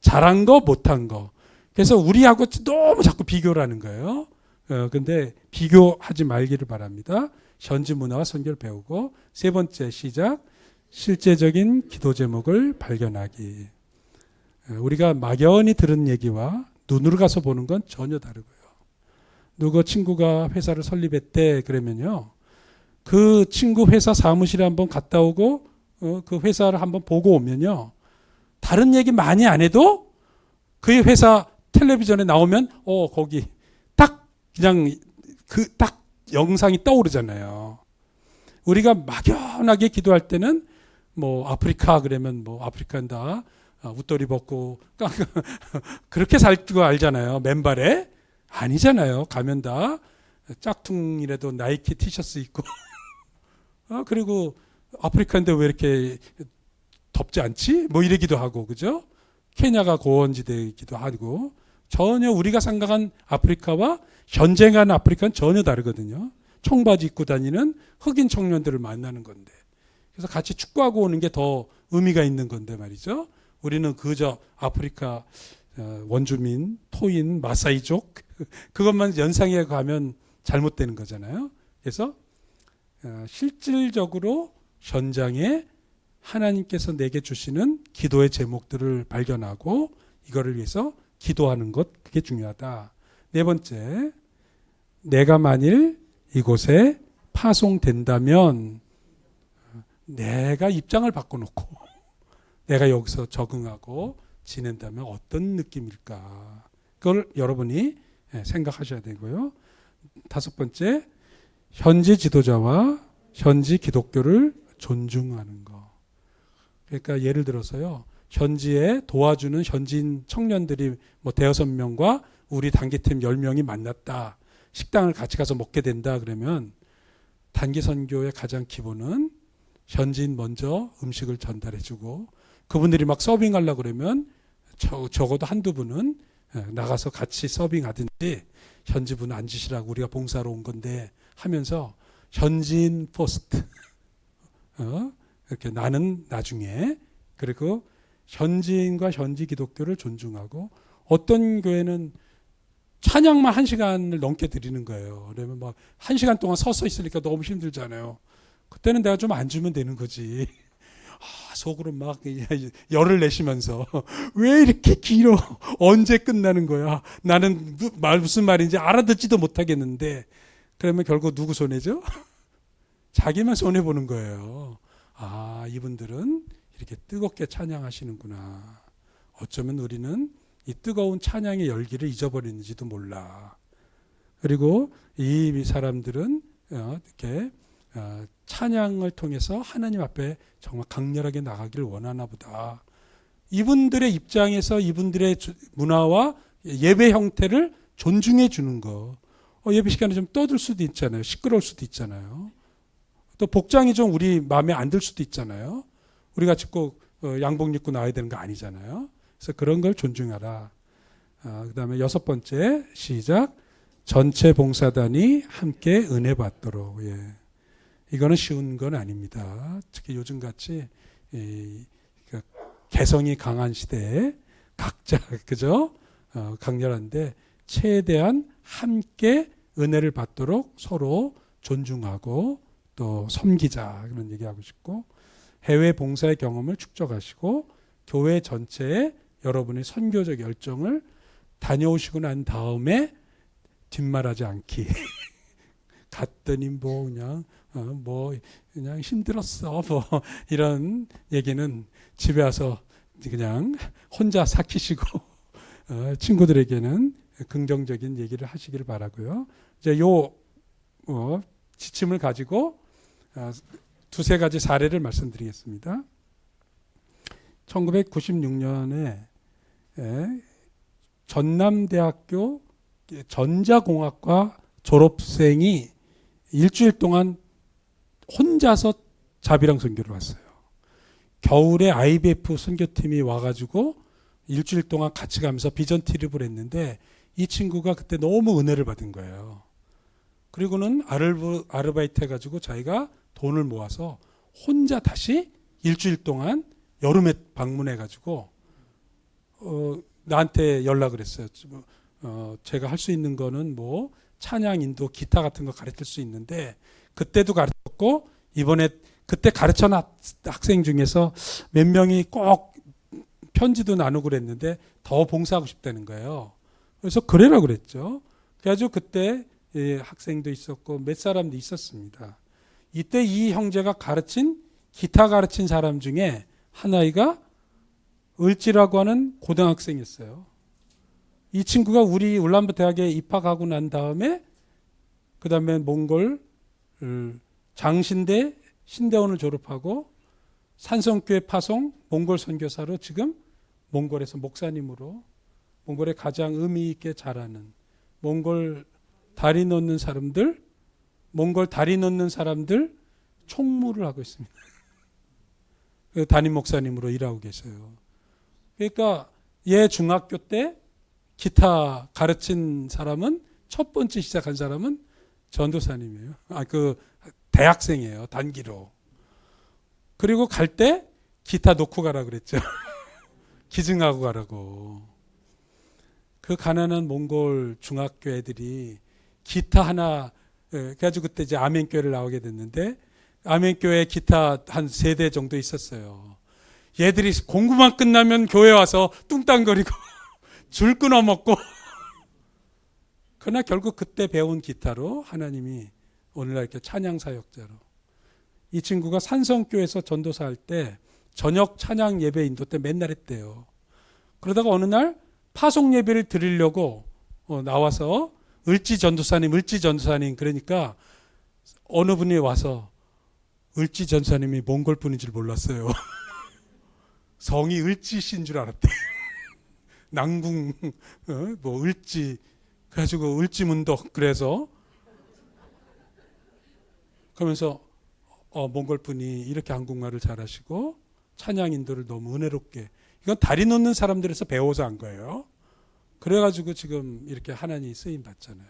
잘한 거 못한 거. 그래서 우리하고 너무 자꾸 비교를 하는 거예요. 근데 비교하지 말기를 바랍니다. 현지 문화와 선교를 배우고 세 번째 시작. 실제적인 기도 제목을 발견하기. 우리가 막연히 들은 얘기와 눈으로 가서 보는 건 전혀 다르고요. 누구 친구가 회사를 설립했대 그러면요. 그 친구 회사 사무실에 한번 갔다 오고 그 회사를 한번 보고 오면요. 다른 얘기 많이 안 해도 그 회사 텔레비전에 나오면 거기 딱 그냥 딱 영상이 떠오르잖아요. 우리가 막연하게 기도할 때는 아프리카 그러면 아프리카인다. 웃돌이 벗고 그렇게 살 줄 알잖아요. 맨발에. 아니잖아요. 가면 다 짝퉁이라도 나이키 티셔츠 입고 그리고 아프리카인데 왜 이렇게 덥지 않지? 이러기도 하고 그죠? 케냐가 고원지대이기도 하고 전혀 우리가 생각한 아프리카와 전쟁하는 아프리카는 전혀 다르거든요. 청바지 입고 다니는 흑인 청년들을 만나는 건데 그래서 같이 축구하고 오는 게 더 의미가 있는 건데 말이죠. 우리는 그저 아프리카 원주민, 토인, 마사이족 그것만 연상해 가면 잘못되는 거잖아요. 그래서 실질적으로 현장에 하나님께서 내게 주시는 기도의 제목들을 발견하고 이거를 위해서 기도하는 것 그게 중요하다. 네 번째, 내가 만일 이곳에 파송된다면 내가 입장을 바꿔놓고 내가 여기서 적응하고 지낸다면 어떤 느낌일까? 그걸 여러분이 생각하셔야 되고요. 다섯 번째, 현지 지도자와 현지 기독교를 존중하는 거. 그러니까 예를 들어서요. 현지에 도와주는 현지인 청년들이 뭐 대여섯 명과 우리 단기팀 10명이 만났다. 식당을 같이 가서 먹게 된다 그러면 단기 선교의 가장 기본은 현지인 먼저 음식을 전달해주고 그분들이 막 서빙하려고 그러면 적어도 한두 분은 나가서 같이 서빙하든지 현지 분 앉으시라고 우리가 봉사로 온 건데 하면서 현지인 포스트 이렇게 나는 나중에 그리고 현지인과 현지 기독교를 존중하고 어떤 교회는 찬양만 1시간을 넘게 드리는 거예요. 그러면 막 1시간 동안 서서 있으니까 너무 힘들잖아요. 그때는 내가 좀 앉으면 되는 거지. 속으로 막 열을 내시면서 왜 이렇게 길어? 언제 끝나는 거야? 나는 무슨 말인지 알아듣지도 못하겠는데 그러면 결국 누구 손해죠? 자기만 손해보는 거예요. 이분들은 이렇게 뜨겁게 찬양하시는구나. 어쩌면 우리는 이 뜨거운 찬양의 열기를 잊어버리는지도 몰라. 그리고 이 사람들은 이렇게 찬양을 통해서 하나님 앞에 정말 강렬하게 나가기를 원하나 보다. 이분들의 입장에서 이분들의 문화와 예배 형태를 존중해 주는 거. 예배 시간에 좀 떠들 수도 있잖아요. 시끄러울 수도 있잖아요. 또 복장이 좀 우리 마음에 안 들 수도 있잖아요. 우리가 꼭 양복 입고 나와야 되는 거 아니잖아요. 그래서 그런 걸 존중하라. 그 다음에 여섯 번째 시작. 전체 봉사단이 함께 은혜 받도록. 이거는 쉬운 건 아닙니다. 특히 요즘같이 개성이 강한 시대에 각자 그죠? 강렬한데 최대한 함께 은혜를 받도록 서로 존중하고 또 섬기자 그런 얘기하고 싶고 해외 봉사의 경험을 축적하시고 교회 전체에 여러분의 선교적 열정을 다녀오시고 난 다음에 뒷말하지 않기. 갔더니 그냥 힘들었어 이런 얘기는 집에 와서 그냥 혼자 삭히시고 친구들에게는 긍정적인 얘기를 하시기를 바라고요. 이제 지침을 가지고 두세 가지 사례를 말씀드리겠습니다. 1996년에 전남대학교 전자공학과 졸업생이 일주일 동안 혼자서 자비랑 선교를 왔어요. 겨울에 IBF 선교팀이 와가지고 일주일 동안 같이 가면서 비전 트립을 했는데 이 친구가 그때 너무 은혜를 받은 거예요. 그리고는 아르바이트 해가지고 자기가 돈을 모아서 혼자 다시 일주일 동안 여름에 방문해가지고 나한테 연락을 했어요. 제가 할 수 있는 거는 뭐 찬양, 인도, 기타 같은 거 가르칠 수 있는데 그때도 가르쳤고 이번에 그때 가르친 학생 중에서 몇 명이 꼭 편지도 나누고 그랬는데 더 봉사하고 싶다는 거예요. 그래서 그래라 그랬죠. 그래가지고 그때 학생도 있었고 몇 사람도 있었습니다. 이때 이 형제가 기타 가르친 사람 중에 하나이가 을지라고 하는 고등학생이었어요. 이 친구가 우리 울란바 대학에 입학하고 난 다음에 그 다음에 몽골 장신대 신대원을 졸업하고 산성교회 파송 몽골 선교사로 지금 몽골에서 목사님으로 몽골에 가장 의미 있게 자라는 몽골 다리 놓는 사람들 총무를 하고 있습니다. 담임 목사님으로 일하고 계세요. 그러니까 얘 중학교 때 기타 가르친 사람은 첫 번째 시작한 사람은 전도사님이에요. 그 대학생이에요. 단기로. 그리고 갈 때 기타 놓고 가라 그랬죠. 기증하고 가라고. 그 가난한 몽골 중학교 애들이 기타 하나, 그래가지고 그때 이제 아멘교회를 나오게 됐는데, 아멘교회 기타 한 3대 정도 있었어요. 얘들이 공부만 끝나면 교회 와서 뚱땅거리고 줄 끊어 먹고. 그러나 결국 그때 배운 기타로 하나님이 오늘날 이렇게 찬양 사역자로. 이 친구가 산성교에서 전도사 할 때 저녁 찬양 예배 인도 때 맨날 했대요. 그러다가 어느 날 파송 예배를 드리려고 나와서 을지 전도사님 그러니까 어느 분이 와서 을지 전도사님이 몽골 분인 줄 몰랐어요. 성이 을지신 줄 알았대. 남궁 뭐 을지 그래가지고 을지문덕 그래서 그러면서 몽골 분이 이렇게 한국말을 잘하시고 찬양 인도를 너무 은혜롭게 이건 다리 놓는 사람들에서 배워서 한 거예요. 그래가지고 지금 이렇게 하나님 쓰임 받잖아요.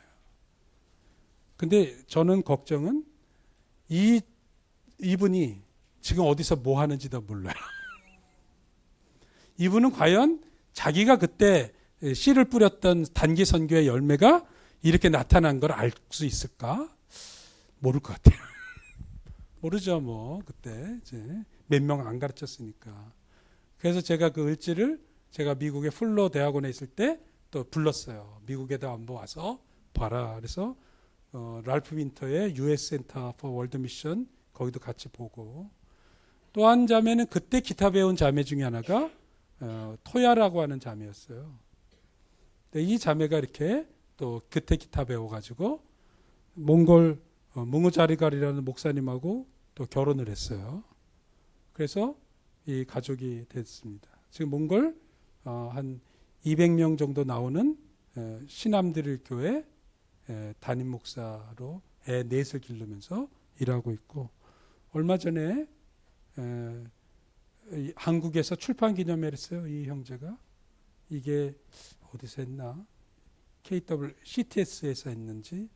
근데 저는 걱정은 이분이 지금 어디서 뭐 하는지도 몰라요. 이분은 과연 자기가 그때 씨를 뿌렸던 단기 선교의 열매가 이렇게 나타난 걸 알 수 있을까? 모를 것 같아요. 모르죠, 뭐. 그때 이제 몇 명 안 가르쳤으니까. 그래서 제가 그 을지를 제가 미국의 풀로 대학원에 있을 때 또 불렀어요. 미국에다 한번 와서 봐라. 그래서 랄프 윈터의 US 센터 포 월드 미션 거기도 같이 보고 또 한 자매는 그때 기타 배운 자매 중에 하나가 토야라고 하는 자매였어요. 이 자매가 이렇게 또 그때 기타 배워가지고 몽골 뭉우자리갈이라는 목사님하고 또 결혼을 했어요. 그래서 이 가족이 됐습니다. 지금 몽골 한 200명 정도 나오는 신암들 교회 담임 목사로 애 넷을 기르면서 일하고 있고 얼마 전에 한국에서 출판 기념회를 했어요. 이 형제가 이게 어디서 했나? CTS에서 했는지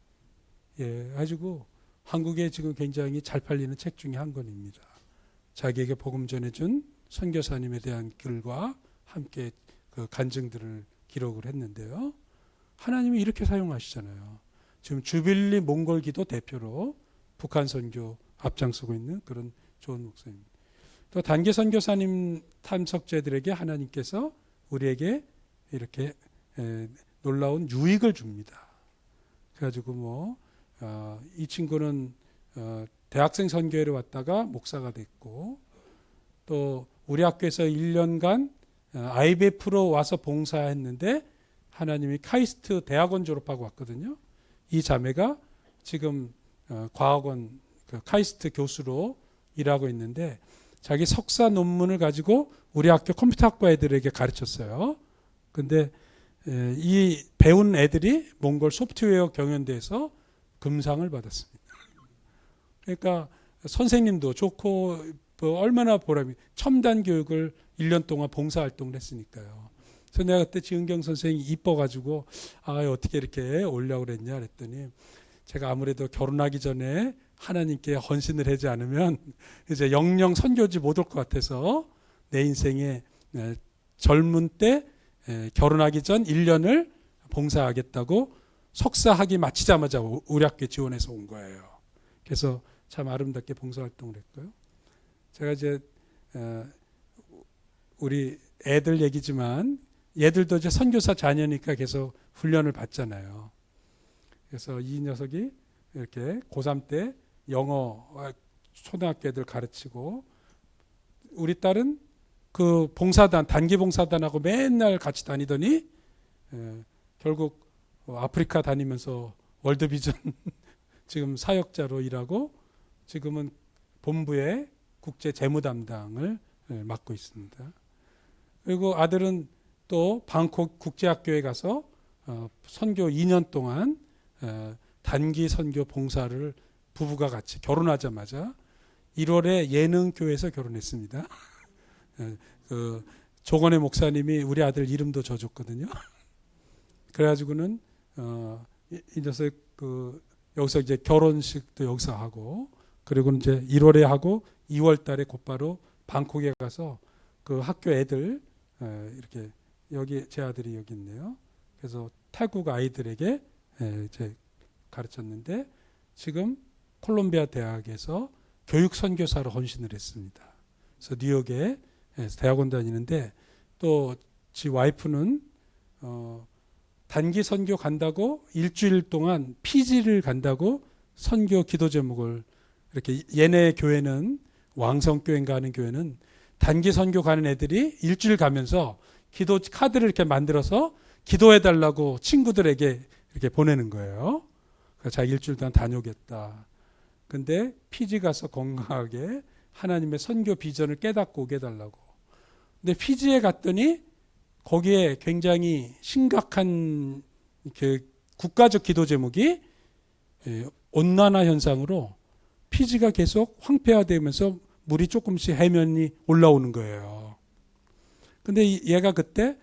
가지고 한국에 지금 굉장히 잘 팔리는 책 중에 한 권입니다. 자기에게 복음 전해준 선교사님에 대한 글과 함께 그 간증들을 기록을 했는데요. 하나님이 이렇게 사용하시잖아요. 지금 주빌리 몽골기도 대표로 북한 선교 앞장서고 있는 그런 좋은 목사입니다. 또 단기 선교사님 탐석자들에게 하나님께서 우리에게 이렇게 놀라운 유익을 줍니다. 그래가지고 이 친구는 대학생 선교회를 왔다가 목사가 됐고 또 우리 학교에서 1년간 IBF로 와서 봉사했는데 하나님이 카이스트 대학원 졸업하고 왔거든요. 이 자매가 지금 과학원 카이스트 교수로 일하고 있는데 자기 석사 논문을 가지고 우리 학교 컴퓨터학과 애들에게 가르쳤어요. 근데 이 배운 애들이 몽골 소프트웨어 경연대에서 금상을 받았습니다. 그러니까 선생님도 좋고 얼마나 보람이 첨단 교육을 1년 동안 봉사활동을 했으니까요. 그래서 내가 그때 지은경 선생이 이뻐가지고 어떻게 이렇게 오려고 그랬냐 그랬더니 제가 아무래도 결혼하기 전에 하나님께 헌신을 하지 않으면 이제 영영 선교지 못 올 것 같아서 내 인생에 젊은 때 결혼하기 전 1년을 봉사하겠다고 석사학위 마치자마자 우리 학교에 지원해서 온 거예요. 그래서 참 아름답게 봉사활동을 했고요. 제가 이제 우리 애들 얘기지만 얘들도 이제 선교사 자녀니까 계속 훈련을 받잖아요. 그래서 이 녀석이 이렇게 고3 때 영어 초등학교 애들 가르치고 우리 딸은 그 봉사단 단기 봉사단하고 맨날 같이 다니더니 결국 아프리카 다니면서 월드비전 지금 사역자로 일하고 지금은 본부의 국제 재무 담당을 맡고 있습니다. 그리고 아들은 또 방콕 국제학교에 가서 선교 2년 동안 단기 선교 봉사를 부부가 같이 결혼하자마자 1월에 예능교회에서 결혼했습니다. 그 조건의 목사님이 우리 아들 이름도 줘줬거든요. 그래가지고는 이제 여기서 이제 결혼식도 여기서 하고, 그리고 이제 1월에 하고 2월달에 곧바로 방콕에 가서 그 학교 애들 이렇게, 여기 제 아들이 여기 있네요. 그래서 태국 아이들에게 이제 가르쳤는데, 지금 콜롬비아 대학에서 교육 선교사로 헌신을 했습니다. 그래서 뉴욕에 대학원 다니는데, 또 지 와이프는 단기 선교 간다고 일주일 동안 피지를 간다고 선교 기도 제목을, 이렇게 얘네 교회는 왕성교회인가 하는 교회는 단기 선교 가는 애들이 일주일 가면서 기도 카드를 이렇게 만들어서 기도해 달라고 친구들에게 이렇게 보내는 거예요. 그래서 자기 일주일 동안 다녀오겠다. 근데 피지 가서 건강하게 하나님의 선교 비전을 깨닫고 오게 달라고. 근데 피지에 갔더니 거기에 굉장히 심각한 그 국가적 기도 제목이 온난화 현상으로 피지가 계속 황폐화되면서 물이 조금씩 해면이 올라오는 거예요. 근데 얘가 그때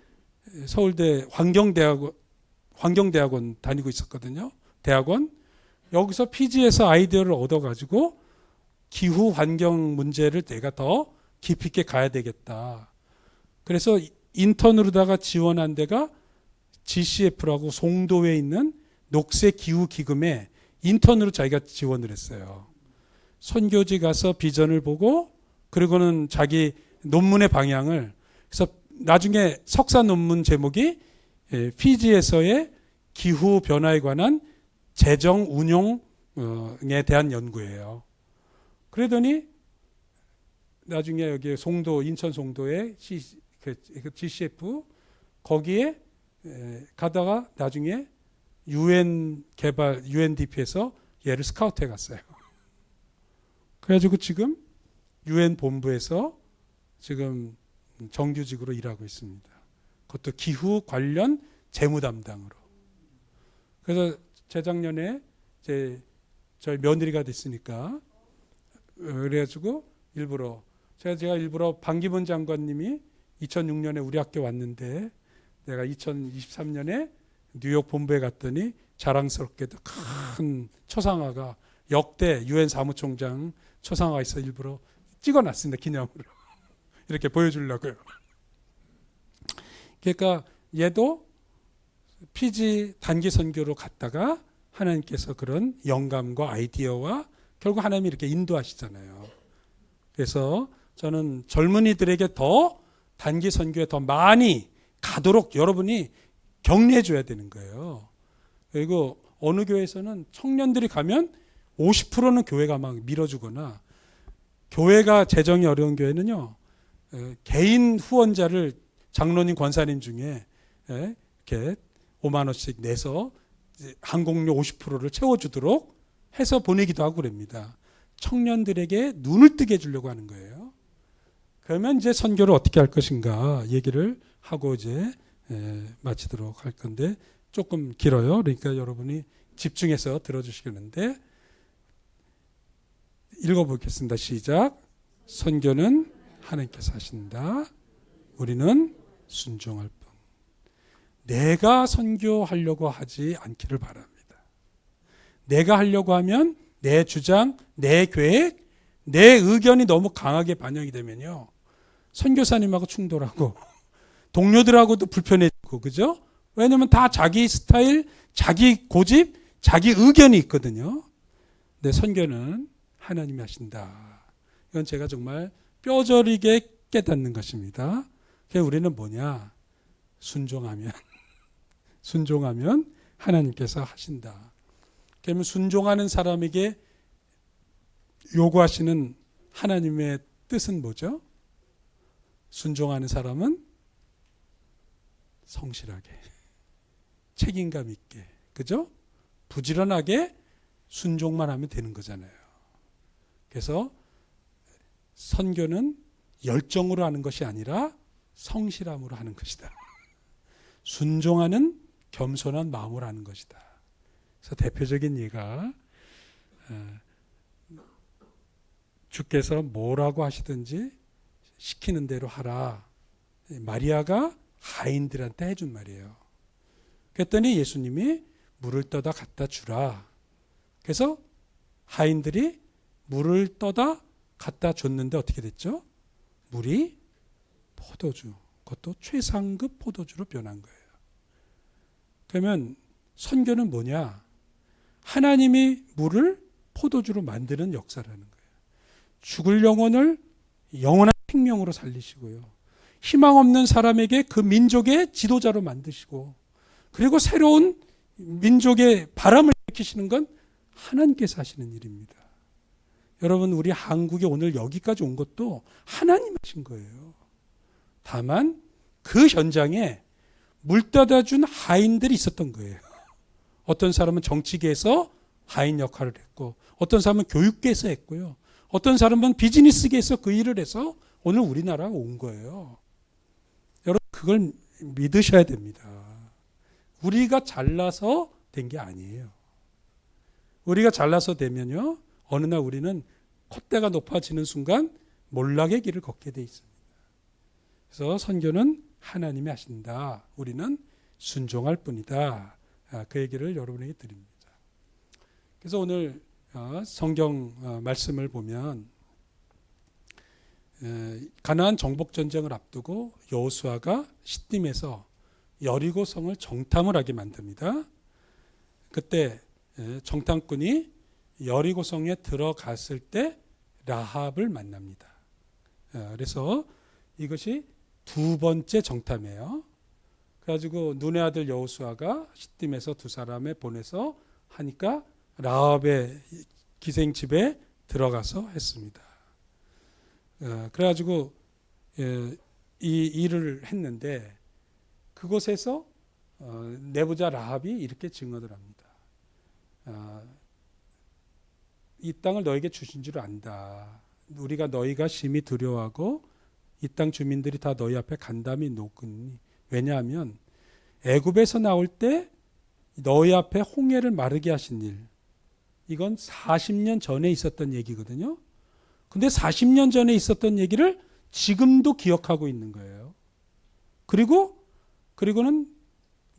서울대 환경대학원 다니고 있었거든요. 대학원. 여기서 피지에서 아이디어를 얻어가지고 기후 환경 문제를 내가 더 깊이 있게 가야 되겠다. 그래서 인턴으로다가 지원한 데가 GCF라고 송도에 있는 녹색 기후 기금에 인턴으로 자기가 지원을 했어요. 선교지 가서 비전을 보고, 그리고는 자기 논문의 방향을, 그래서 나중에 석사 논문 제목이 피지에서의 기후 변화에 관한 재정 운용에 대한 연구예요. 그러더니 나중에 여기 송도, 인천 송도에 GCF 거기에 가다가 나중에 UNDP에서 얘를 스카우트해 갔어요. 그래가지고 지금 UN 본부에서 지금 정규직으로 일하고 있습니다. 그것도 기후 관련 재무 담당으로. 그래서 재작년에 저희 며느리가 됐으니까, 그래가지고 제가 일부러 반기문 장관님이 2006년에 우리 학교 왔는데, 내가 2023년에 뉴욕 본부에 갔더니 자랑스럽게도 큰 초상화가, 역대 UN 사무총장 초상화가 있어 일부러 찍어놨습니다. 기념으로. 이렇게 보여주려고요. 그러니까 얘도 피지 단기 선교로 갔다가 하나님께서 그런 영감과 아이디어와 결국 하나님이 이렇게 인도하시잖아요. 그래서 저는 젊은이들에게 더 단기 선교에 더 많이 가도록 여러분이 격려해 줘야 되는 거예요. 그리고 어느 교회에서는 청년들이 가면 50%는 교회가 막 밀어주거나, 교회가 재정이 어려운 교회는요, 개인 후원자를 장로님 권사님 중에 이렇게 5만 원씩 내서 항공료 50%를 채워주도록 해서 보내기도 하고 그럽니다. 청년들에게 눈을 뜨게 해주려고 하는 거예요. 그러면 이제 선교를 어떻게 할 것인가 얘기를 하고 이제 마치도록 할 건데, 조금 길어요. 그러니까 여러분이 집중해서 들어주시겠는데, 읽어보겠습니다. 시작. 선교는 하나님께서 하신다. 우리는 순종할 뿐. 내가 선교하려고 하지 않기를 바랍니다. 내가 하려고 하면 내 주장, 내 계획, 내 의견이 너무 강하게 반영이 되면요, 선교사님하고 충돌하고 동료들하고도 불편해지고, 그죠? 왜냐하면 다 자기 스타일, 자기 고집, 자기 의견이 있거든요. 근데 선교는 하나님이 하신다. 이건 제가 정말 뼈저리게 깨닫는 것입니다. 그래서 우리는 뭐냐? 순종하면 하나님께서 하신다. 그러면 순종하는 사람에게 요구하시는 하나님의 뜻은 뭐죠? 순종하는 사람은 성실하게, 책임감 있게, 그죠? 부지런하게 순종만 하면 되는 거잖아요. 그래서 선교는 열정으로 하는 것이 아니라 성실함으로 하는 것이다. 순종하는 겸손한 마음으로 하는 것이다. 그래서 대표적인 예가, 주께서 뭐라고 하시든지 시키는 대로 하라. 마리아가 하인들한테 해준 말이에요. 그랬더니 예수님이 물을 떠다 갖다 주라. 그래서 하인들이 물을 떠다 갖다 줬는데 어떻게 됐죠? 물이 포도주, 그것도 최상급 포도주로 변한 거예요. 그러면 선교는 뭐냐? 하나님이 물을 포도주로 만드는 역사라는 거예요. 죽을 영혼을 영원한 생명으로 살리시고요. 희망 없는 사람에게 그 민족의 지도자로 만드시고, 그리고 새로운 민족의 바람을 일으키시는 건 하나님께서 하시는 일입니다. 여러분, 우리 한국에 오늘 여기까지 온 것도 하나님 하신 거예요. 다만 그 현장에 물 떠다 준 하인들이 있었던 거예요. 어떤 사람은 정치계에서 하인 역할을 했고, 어떤 사람은 교육계에서 했고요. 어떤 사람은 비즈니스계에서 그 일을 해서 오늘 우리나라가 온 거예요. 여러분, 그걸 믿으셔야 됩니다. 우리가 잘나서 된 게 아니에요. 우리가 잘나서 되면요, 어느 날 우리는 콧대가 높아지는 순간 몰락의 길을 걷게 돼 있습니다. 그래서 선교는 하나님이 하신다. 우리는 순종할 뿐이다. 그 얘기를 여러분에게 드립니다. 그래서 오늘 성경 말씀을 보면 가나안 정복 전쟁을 앞두고 여호수아가 시딤에서 여리고 성을 정탐을 하게 만듭니다. 그때 정탐꾼이 여리고 성에 들어갔을 때 라합을 만납니다. 그래서 이것이 두 번째 정탐이에요. 그래가지고 눈의 아들 여호수아가 시딤에서 두 사람을 보내서 하니까 라합의 기생집에 들어가서 했습니다. 그래가지고 이 일을 했는데 그곳에서 내부자 라합이 이렇게 증언을 합니다. 이 땅을 너에게 주신 줄 안다. 우리가 너희가 심히 두려워하고 이 땅 주민들이 다 너희 앞에 간담이 놓으니, 왜냐하면 애굽에서 나올 때 너희 앞에 홍해를 마르게 하신 일, 이건 40년 전에 있었던 얘기거든요. 근데 40년 전에 있었던 얘기를 지금도 기억하고 있는 거예요. 그리고는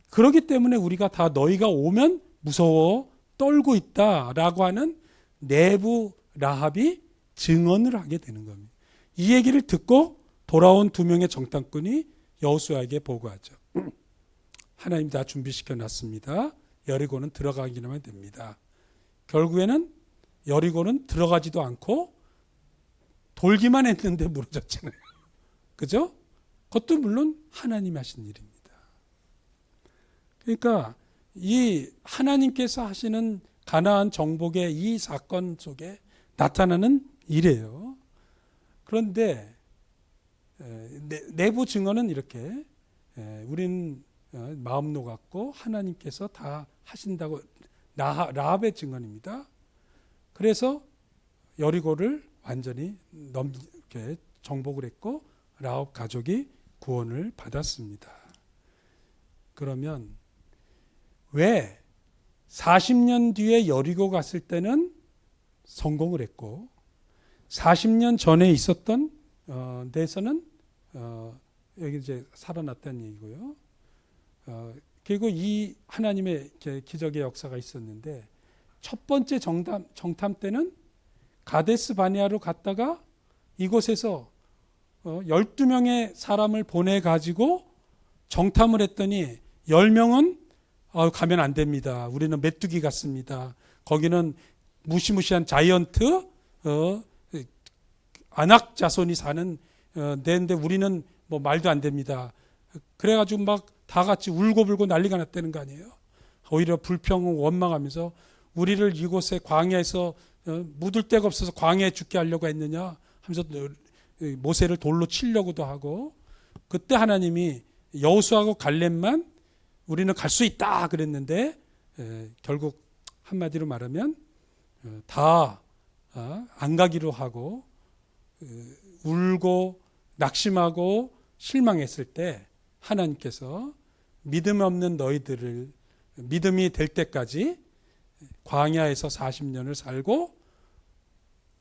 그러기 때문에 우리가 다 너희가 오면 무서워 떨고 있다라고 하는 내부 라합이 증언을 하게 되는 겁니다. 이 얘기를 듣고 돌아온 두 명의 정탐꾼이 여호수아에게 보고하죠. 하나님 다 준비시켜 놨습니다. 여리고는 들어가기만 하면 됩니다. 결국에는 여리고는 들어가지도 않고 돌기만 했는데 무너졌잖아요. 그죠? 그것도 물론 하나님이 하신 일입니다. 그러니까 이 하나님께서 하시는 가나안 정복의 이 사건 속에 나타나는 일이에요. 그런데 내부 증언은 이렇게, 우리는 마음 녹았고 하나님께서 다 하신다고, 라합의 증언입니다. 그래서 여리고를 완전히 이렇게 정복을 했고 라합 가족이 구원을 받았습니다. 그러면 왜 40년 뒤에 여리고 갔을 때는 성공을 했고 40년 전에 있었던 데서는 여기 이제 살아났다는 얘기고요. 그리고 이 하나님의 기적의 역사가 있었는데, 첫 번째 정탐 때는 가데스 바네아로 갔다가 이곳에서 12명의 사람을 보내가지고 정탐을 했더니 10명은 가면 안 됩니다. 우리는 메뚜기 같습니다. 거기는 무시무시한 자이언트 안악 자손이 사는 데인데 우리는 뭐 말도 안 됩니다. 그래가지고 막 다 같이 울고불고 난리가 났다는 거 아니에요. 오히려 불평 원망하면서 우리를 이곳에 광야에서 묻을 데가 없어서 광야에 죽게 하려고 했느냐 하면서 모세를 돌로 치려고도 하고, 그때 하나님이 여호수아하고 갈렙만 우리는 갈 수 있다 그랬는데 결국 한마디로 말하면 다 안 가기로 하고 울고 낙심하고 실망했을 때 하나님께서 믿음 없는 너희들을 믿음이 될 때까지 광야에서 40년을 살고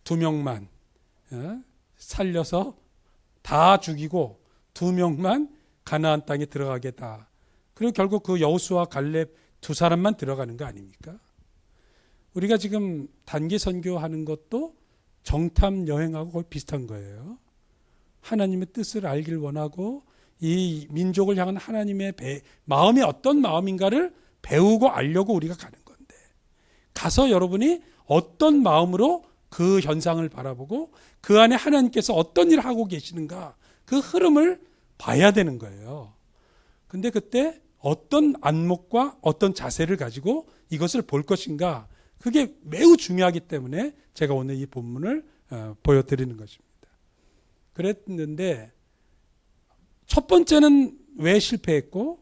2명만 살려서 다 죽이고 2명만 가나안 땅에 들어가겠다. 그리고 결국 그 여호수아 갈렙 2사람만 들어가는 거 아닙니까? 우리가 지금 단기 선교하는 것도 정탐 여행하고 거의 비슷한 거예요. 하나님의 뜻을 알길 원하고 이 민족을 향한 하나님의 마음이 어떤 마음인가를 배우고 알려고 우리가 가는 건데, 가서 여러분이 어떤 마음으로 그 현상을 바라보고 그 안에 하나님께서 어떤 일을 하고 계시는가, 그 흐름을 봐야 되는 거예요. 근데 그때 어떤 안목과 어떤 자세를 가지고 이것을 볼 것인가, 그게 매우 중요하기 때문에 제가 오늘 이 본문을 보여드리는 것입니다. 그랬는데 첫 번째는 왜 실패했고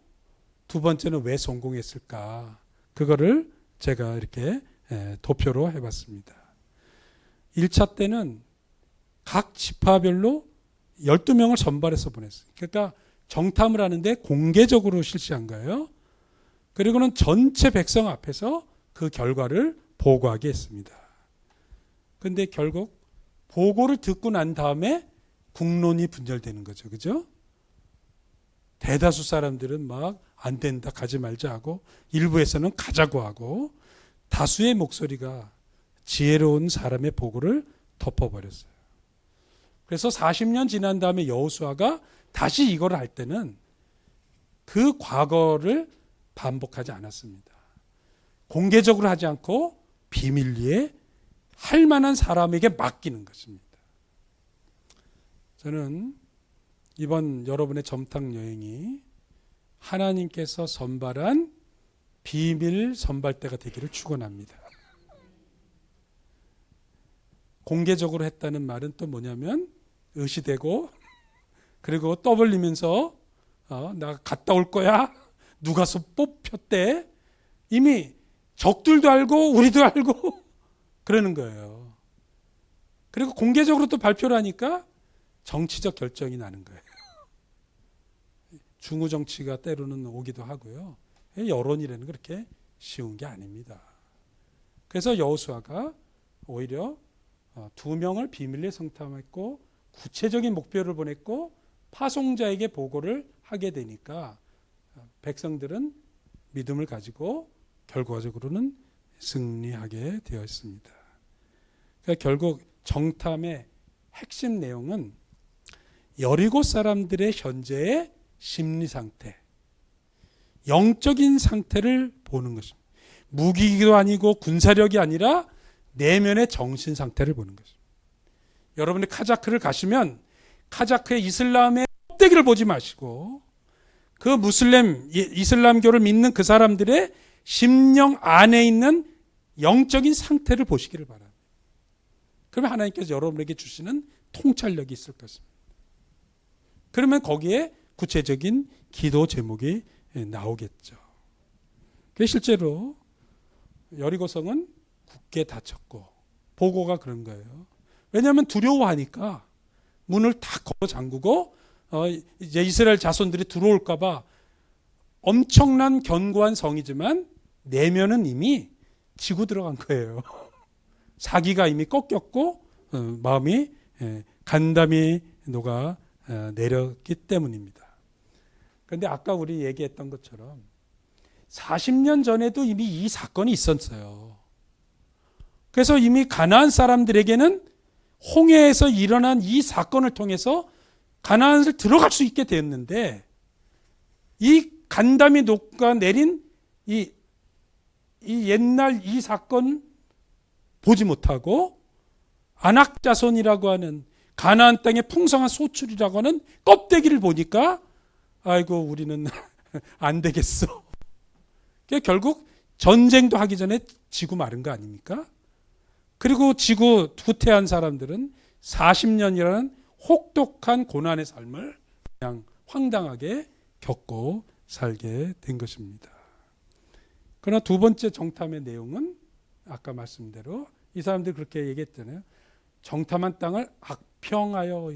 두 번째는 왜 성공했을까, 그거를 제가 이렇게 도표로 해봤습니다. 1차 때는 각 지파별로 12명을 선발해서 보냈어요. 그러니까 정탐을 하는데 공개적으로 실시한 거예요. 그리고는 전체 백성 앞에서 그 결과를 보고하게 했습니다. 그런데 결국 보고를 듣고 난 다음에 국론이 분열되는 거죠. 그죠? 대다수 사람들은 막 안 된다, 가지 말자 하고, 일부에서는 가자고 하고, 다수의 목소리가 지혜로운 사람의 보고를 덮어버렸어요. 그래서 40년 지난 다음에 여호수아가 다시 이걸 할 때는 그 과거를 반복하지 않았습니다. 공개적으로 하지 않고 비밀리에 할 만한 사람에게 맡기는 것입니다. 저는 이번 여러분의 점탕 여행이 하나님께서 선발한 비밀 선발대가 되기를 축원합니다. 공개적으로 했다는 말은 또 뭐냐면 의시되고, 그리고 떠벌리면서 나 갔다 올 거야, 누가 뽑혔대, 이미 적들도 알고 우리도 알고 그러는 거예요. 그리고 공개적으로 또 발표를 하니까 정치적 결정이 나는 거예요. 중후 정치가 때로는 오기도 하고요. 여론이라는 건 그렇게 쉬운 게 아닙니다. 그래서 여호수아가 오히려 2명을 비밀리에 성탐했고 구체적인 목표를 보냈고 파송자에게 보고를 하게 되니까 백성들은 믿음을 가지고 결과적으로는 승리하게 되어 있습니다. 그러니까 결국 정탐의 핵심 내용은 여리고 사람들의 현재의 심리 상태, 영적인 상태를 보는 것입니다. 무기도 아니고 군사력이 아니라 내면의 정신 상태를 보는 것입니다. 여러분이 카자크를 가시면 카자크의 이슬람의 껍데기를 보지 마시고 그 이슬람교를 믿는 그 사람들의 심령 안에 있는 영적인 상태를 보시기를 바랍니다. 그러면 하나님께서 여러분에게 주시는 통찰력이 있을 것입니다. 그러면 거기에 구체적인 기도 제목이 나오겠죠. 실제로 여리고성은 굳게 닫혔고, 보고가 그런 거예요. 왜냐하면 두려워하니까 문을 다 걸어 잠그고 이제 이스라엘 자손들이 들어올까 봐. 엄청난 견고한 성이지만 내면은 이미 지고 들어간 거예요. 사기가 이미 꺾였고 마음이 간담이 녹아 내렸기 때문입니다. 그런데 아까 우리 얘기했던 것처럼 40년 전에도 이미 이 사건이 있었어요. 그래서 이미 가나안 사람들에게는 홍해에서 일어난 이 사건을 통해서 가나안을 들어갈 수 있게 되었는데, 이 간담이 녹아 내린 이 옛날 이 사건 보지 못하고 아낙 자손이라고 하는 가나안 땅의 풍성한 소출이라고 하는 껍데기를 보니까 아이고 우리는 안 되겠어. 결국 전쟁도 하기 전에 지고 마른 거 아닙니까? 그리고 지고 후퇴한 사람들은 40년이라는 혹독한 고난의 삶을 그냥 황당하게 겪고 살게 된 것입니다. 그러나 두 번째 정탐의 내용은 아까 말씀대로 이 사람들이 그렇게 얘기했잖아요. 정탐한 땅을 악평하여.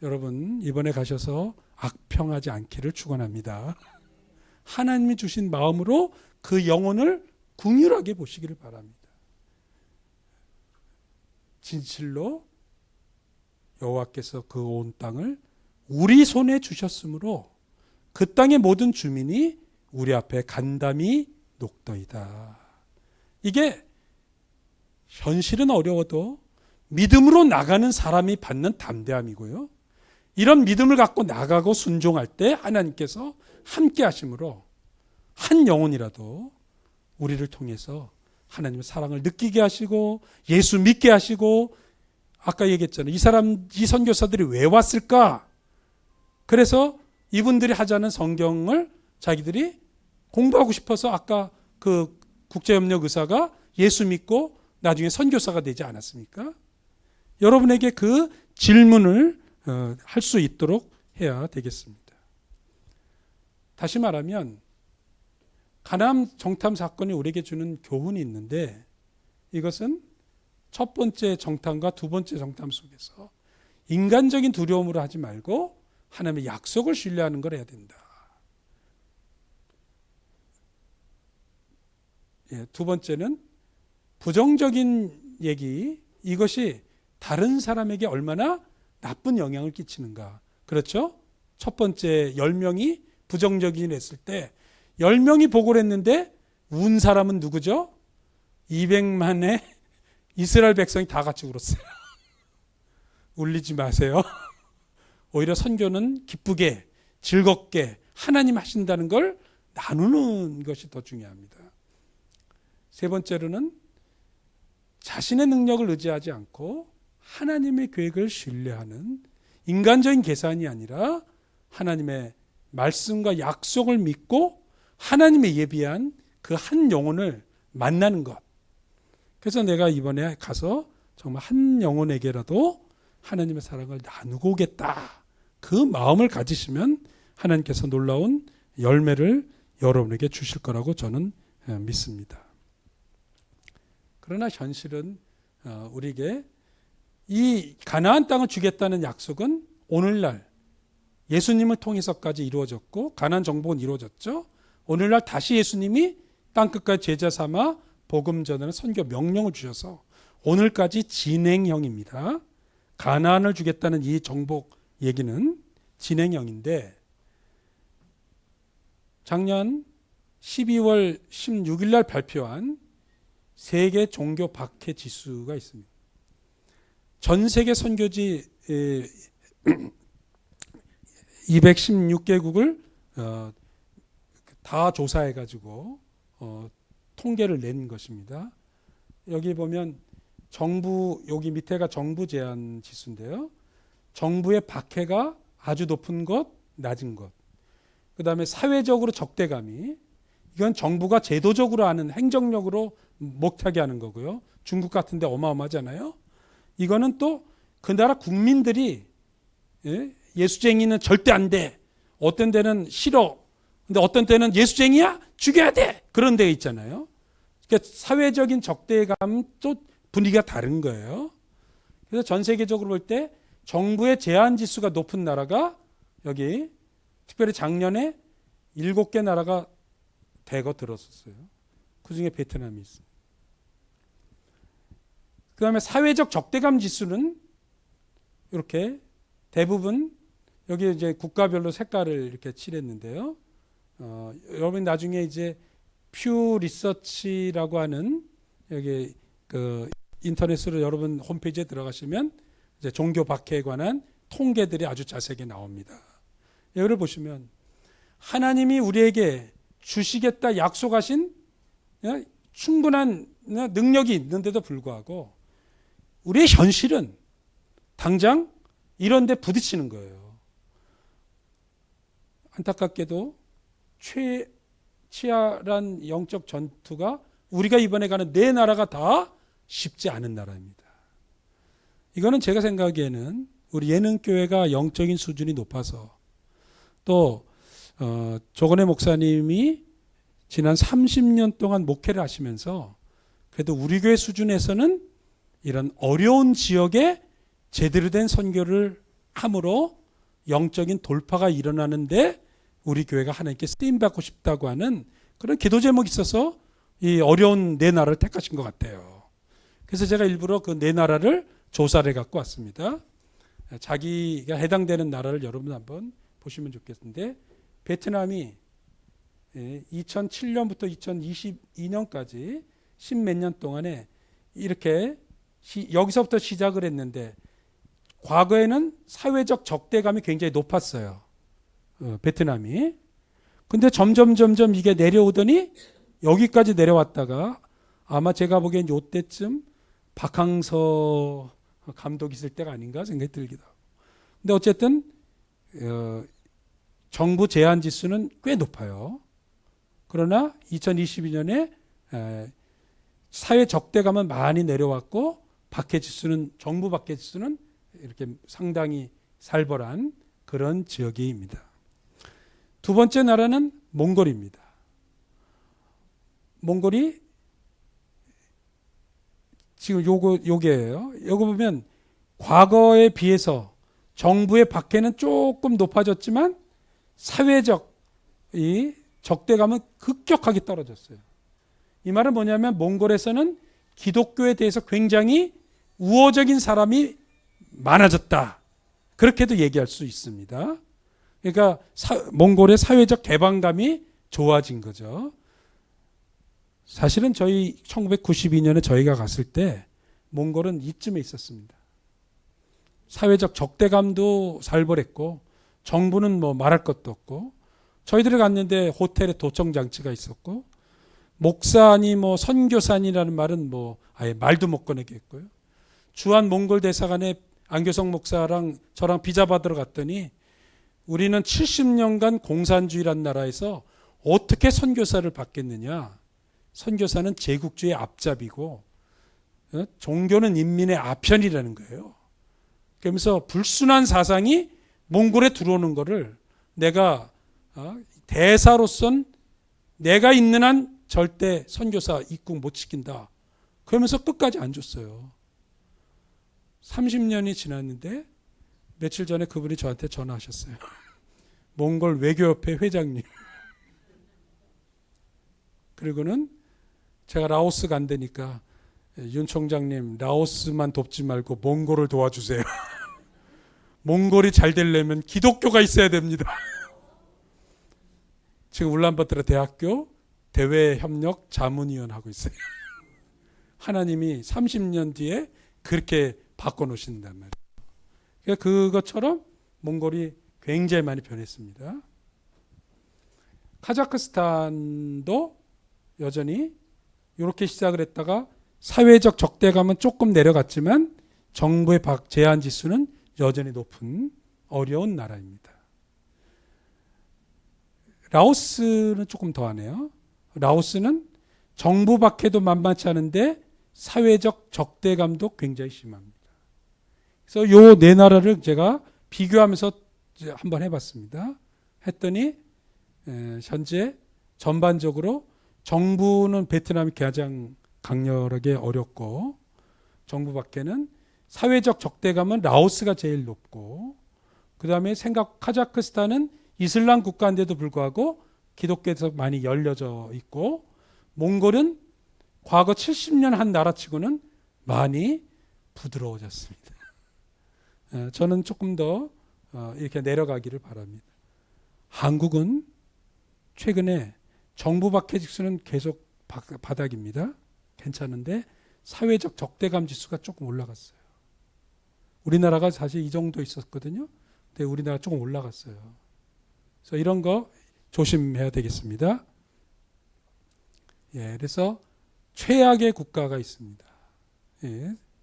여러분 이번에 가셔서 악평하지 않기를 축원합니다. 하나님이 주신 마음으로 그 영혼을 긍휼하게 보시기를 바랍니다. 진실로 여호와께서 그 온 땅을 우리 손에 주셨으므로 그 땅의 모든 주민이 우리 앞에 간담이 녹더이다. 이게 현실은 어려워도 믿음으로 나가는 사람이 받는 담대함이고요. 이런 믿음을 갖고 나가고 순종할 때 하나님께서 함께 하심으로 한 영혼이라도 우리를 통해서 하나님의 사랑을 느끼게 하시고 예수 믿게 하시고, 아까 얘기했잖아요. 이 선교사들이 왜 왔을까? 그래서 이분들이 하자는 성경을 자기들이 공부하고 싶어서 아까 그 국제협력 의사가 예수 믿고 나중에 선교사가 되지 않았습니까? 여러분에게 그 질문을 할 수 있도록 해야 되겠습니다. 다시 말하면 가나안 정탐 사건이 우리에게 주는 교훈이 있는데, 이것은 첫 번째 정탐과 두 번째 정탐 속에서 인간적인 두려움으로 하지 말고 하나님의 약속을 신뢰하는 걸 해야 된다. 두 번째는 부정적인 얘기, 이것이 다른 사람에게 얼마나 나쁜 영향을 끼치는가. 그렇죠? 첫 번째 10명이 부정적인 일 했을 때 10명이 보고를 했는데 운 사람은 누구죠? 200만의 이스라엘 백성이 다 같이 울었어요. 울리지 마세요. 오히려 선교는 기쁘게 즐겁게 하나님 하신다는 걸 나누는 것이 더 중요합니다. 세 번째로는 자신의 능력을 의지하지 않고 하나님의 계획을 신뢰하는, 인간적인 계산이 아니라 하나님의 말씀과 약속을 믿고 하나님의 예비한 그 한 영혼을 만나는 것. 그래서 내가 이번에 가서 정말 한 영혼에게라도 하나님의 사랑을 나누고 오겠다. 그 마음을 가지시면 하나님께서 놀라운 열매를 여러분에게 주실 거라고 저는 믿습니다. 그러나 현실은 우리에게 이 가나안 땅을 주겠다는 약속은 오늘날 예수님을 통해서까지 이루어졌고 가나안 정복은 이루어졌죠. 오늘날 다시 예수님이 땅끝까지 제자 삼아 복음 전하는 선교 명령을 주셔서 오늘까지 진행형입니다. 가나안을 주겠다는 이 정복 얘기는 진행형인데, 작년 12월 16일 날 발표한 세계 종교 박해 지수가 있습니다. 전 세계 선교지 216개국을 다 조사해가지고 통계를 낸 것입니다. 여기 보면 정부, 여기 밑에가 정부 제한 지수인데요. 정부의 박해가 아주 높은 것, 낮은 것. 그 다음에 사회적으로 적대감이, 이건 정부가 제도적으로 하는 행정력으로 못하게 하는 거고요. 중국 같은 데 어마어마하잖아요. 이거는 또 그 나라 국민들이 예수쟁이는 절대 안 돼. 어떤 데는 싫어. 근데 어떤 때는 예수쟁이야? 죽여야 돼. 그런 데 있잖아요. 그러니까 사회적인 적대감도 분위기가 다른 거예요. 그래서 전 세계적으로 볼 때 정부의 제한 지수가 높은 나라가 여기 특별히 작년에 7개 나라가 대거 들었었어요. 그중에 베트남이 있어요. 그 다음에 사회적 적대감 지수는 이렇게 대부분 여기 이제 국가별로 색깔을 이렇게 칠했는데요. 여러분 나중에 이제 퓨 리서치라고 하는 여기 그 인터넷으로 여러분 홈페이지에 들어가시면 이제 종교 박해에 관한 통계들이 아주 자세하게 나옵니다. 여기를 보시면 하나님이 우리에게 주시겠다 약속하신 충분한 능력이 있는데도 불구하고 우리의 현실은 당장 이런 데 부딪히는 거예요. 안타깝게도 치열한 영적 전투가 우리가 이번에 가는 네 나라가 다 쉽지 않은 나라입니다. 이거는 제가 생각하기에는 우리 예능교회가 영적인 수준이 높아서 또 조건혜 목사님이 지난 30년 동안 목회를 하시면서 그래도 우리 교회 수준에서는 이런 어려운 지역에 제대로 된 선교를 함으로 영적인 돌파가 일어나는데 우리 교회가 하나님께 쓰임받고 싶다고 하는 그런 기도 제목이 있어서 이 어려운 네 나라를 택하신 것 같아요. 그래서 제가 일부러 그 네 나라를 조사를 해갖고 왔습니다. 자기가 해당되는 나라를 여러분 한번 보시면 좋겠는데, 베트남이 2007년부터 2022년까지 십몇 년 동안에 이렇게 여기서부터 시작을 했는데, 과거에는 사회적 적대감이 굉장히 높았어요. 베트남이. 근데 점점 이게 내려오더니 여기까지 내려왔다가, 아마 제가 보기엔 요때쯤 박항서 감독이 있을 때가 아닌가 생각이 들기도 하고. 근데 어쨌든 정부 제한 지수는 꽤 높아요. 그러나 2022년에 사회 적대감은 많이 내려왔고, 박해 지수는, 정부 박해 지수는 이렇게 상당히 살벌한 그런 지역입니다. 두 번째 나라는 몽골입니다. 몽골이 지금 요게예요. 요거 보면 과거에 비해서 정부의 박해는 조금 높아졌지만 사회적 이 적대감은 급격하게 떨어졌어요. 이 말은 뭐냐면, 몽골에서는 기독교에 대해서 굉장히 우호적인 사람이 많아졌다, 그렇게도 얘기할 수 있습니다. 그러니까 몽골의 사회적 개방감이 좋아진 거죠. 사실은 저희 1992년에 저희가 갔을 때 몽골은 이쯤에 있었습니다. 사회적 적대감도 살벌했고, 정부는 뭐 말할 것도 없고, 저희들이 갔는데 호텔에 도청장치가 있었고, 목사니 뭐 선교사니라는 말은 뭐 아예 말도 못 꺼내게 했고요. 주한 몽골 대사관에 안교성 목사랑 저랑 비자 받으러 갔더니, 우리는 70년간 공산주의란 나라에서 어떻게 선교사를 받겠느냐, 선교사는 제국주의 앞잡이고 종교는 인민의 아편이라는 거예요. 그러면서 불순한 사상이 몽골에 들어오는 거를 내가 대사로선 내가 있는 한 절대 선교사 입국 못 시킨다, 그러면서 끝까지 안 줬어요. 30년이 지났는데 며칠 전에 그분이 저한테 전화하셨어요. 몽골 외교협회 회장님. 그리고는 제가 라오스 간다니까, 윤 총장님 라오스만 돕지 말고 몽골을 도와주세요. 몽골이 잘 되려면 기독교가 있어야 됩니다. 지금 울란바토르 대학교 대외협력 자문위원 하고 있어요. 하나님이 30년 뒤에 그렇게 바꿔놓으신단 말이에요. 그러니까 그것처럼 몽골이 굉장히 많이 변했습니다. 카자흐스탄도 여전히 이렇게 시작을 했다가 사회적 적대감은 조금 내려갔지만 정부의 제한 지수는 여전히 높은 어려운 나라입니다. 라오스는 조금 더하네요. 라오스는 정부 박해도 만만치 않은데 사회적 적대감도 굉장히 심합니다. 그래서 요 네 나라를 제가 비교하면서 한번 해봤습니다. 했더니 현재 전반적으로 정부는 베트남이 가장 강렬하게 어렵고, 정부 밖에는 사회적 적대감은 라오스가 제일 높고, 그 다음에 카자흐스탄은 이슬람 국가인데도 불구하고 기독교에서 많이 열려져 있고, 몽골은 과거 70년 한 나라치고는 많이 부드러워졌습니다. 저는 조금 더 이렇게 내려가기를 바랍니다. 한국은 최근에 정부 박해 지수는 계속 바닥입니다. 괜찮은데 사회적 적대감 지수가 조금 올라갔어요. 우리나라가 사실 이 정도 있었거든요. 근데 우리나라 조금 올라갔어요. 그래서 이런 거 조심해야 되겠습니다. 그래서 최악의 국가가 있습니다.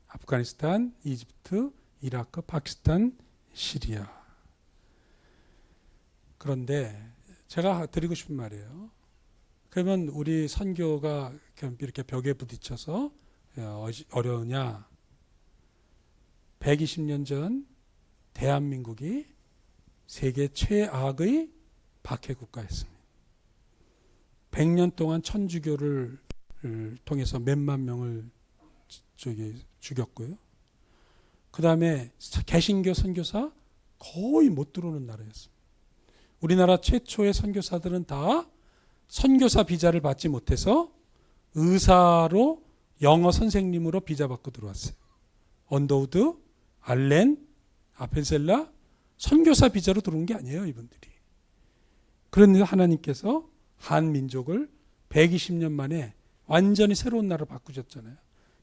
아프가니스탄, 이집트, 이라크, 파키스탄, 시리아. 그런데 제가 드리고 싶은 말이에요. 그러면 우리 선교가 이렇게 벽에 부딪혀서 어려우냐? 120년 전 대한민국이 세계 최악의 박해 국가였습니다. 100년 동안 천주교를 통해서 몇만 명을 죽였고요. 그 다음에 개신교 선교사 거의 못 들어오는 나라였습니다. 우리나라 최초의 선교사들은 다 선교사 비자를 받지 못해서 의사로 영어 선생님으로 비자 받고 들어왔어요. 언더우드, 알렌, 아펜셀라 선교사 비자로 들어온 게 아니에요, 이분들이. 그런데 하나님께서 한민족을 120년 만에 완전히 새로운 나라로 바꾸셨잖아요.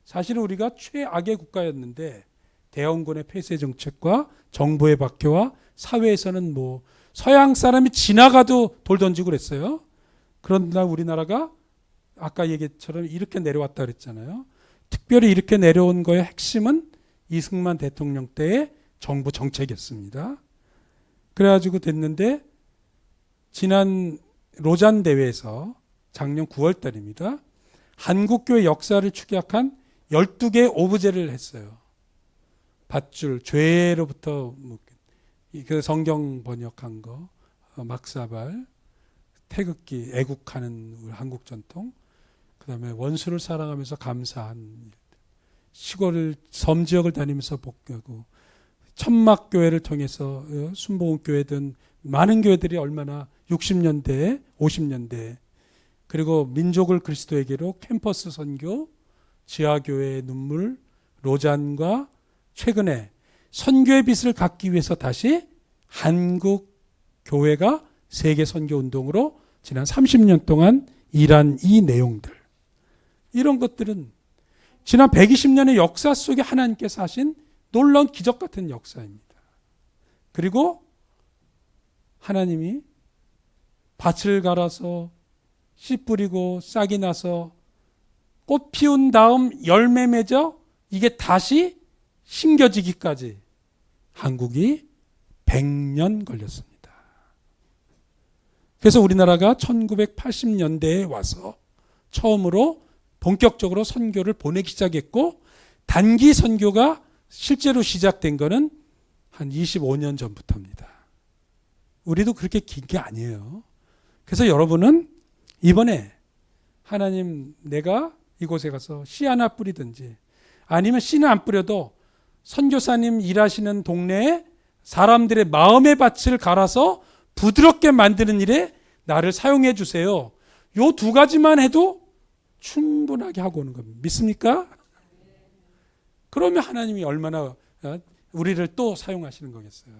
사실은 우리가 최악의 국가였는데 대원군의 폐쇄 정책과 정부의 박해와 사회에서는 뭐 서양 사람이 지나가도 돌 던지고 그랬어요. 그런데 우리나라가 아까 얘기처럼 이렇게 내려왔다 그랬잖아요. 특별히 이렇게 내려온 거의 핵심은 이승만 대통령 때의 정부 정책이었습니다. 그래가지고 됐는데 지난 로잔 대회에서 작년 9월 달입니다. 한국교회 역사를 축약한 12개의 오브제를 했어요. 밧줄, 죄로부터 그 성경 번역한 거, 막사발, 태극기, 애국하는 한국 전통, 그 다음에 원수를 사랑하면서 감사한, 시골 섬 지역을 다니면서 복귀하고, 천막교회를 통해서 순복음교회든 많은 교회들이 얼마나 60년대, 50년대, 그리고 민족을 그리스도에게로 캠퍼스 선교, 지하교회의 눈물, 로잔과 최근에 선교의 빛을 갖기 위해서 다시 한국 교회가 세계 선교 운동으로 지난 30년 동안 일한 이 내용들, 이런 것들은 지난 120년의 역사 속에 하나님께서 하신 놀라운 기적 같은 역사입니다. 그리고 하나님이 밭을 갈아서 씨 뿌리고 싹이 나서 꽃 피운 다음 열매 맺어 이게 다시 심겨지기까지 한국이 100년 걸렸습니다. 그래서 우리나라가 1980년대에 와서 처음으로 본격적으로 선교를 보내기 시작했고, 단기 선교가 실제로 시작된 거는 한 25년 전부터입니다. 우리도 그렇게 긴 게 아니에요. 그래서 여러분은 이번에 하나님, 내가 이곳에 가서 씨 하나 뿌리든지 아니면 씨는 안 뿌려도 선교사님 일하시는 동네에 사람들의 마음의 밭을 갈아서 부드럽게 만드는 일에 나를 사용해 주세요. 요 두 가지만 해도 충분하게 하고 오는 겁니다. 믿습니까? 그러면 하나님이 얼마나 우리를 또 사용하시는 거겠어요.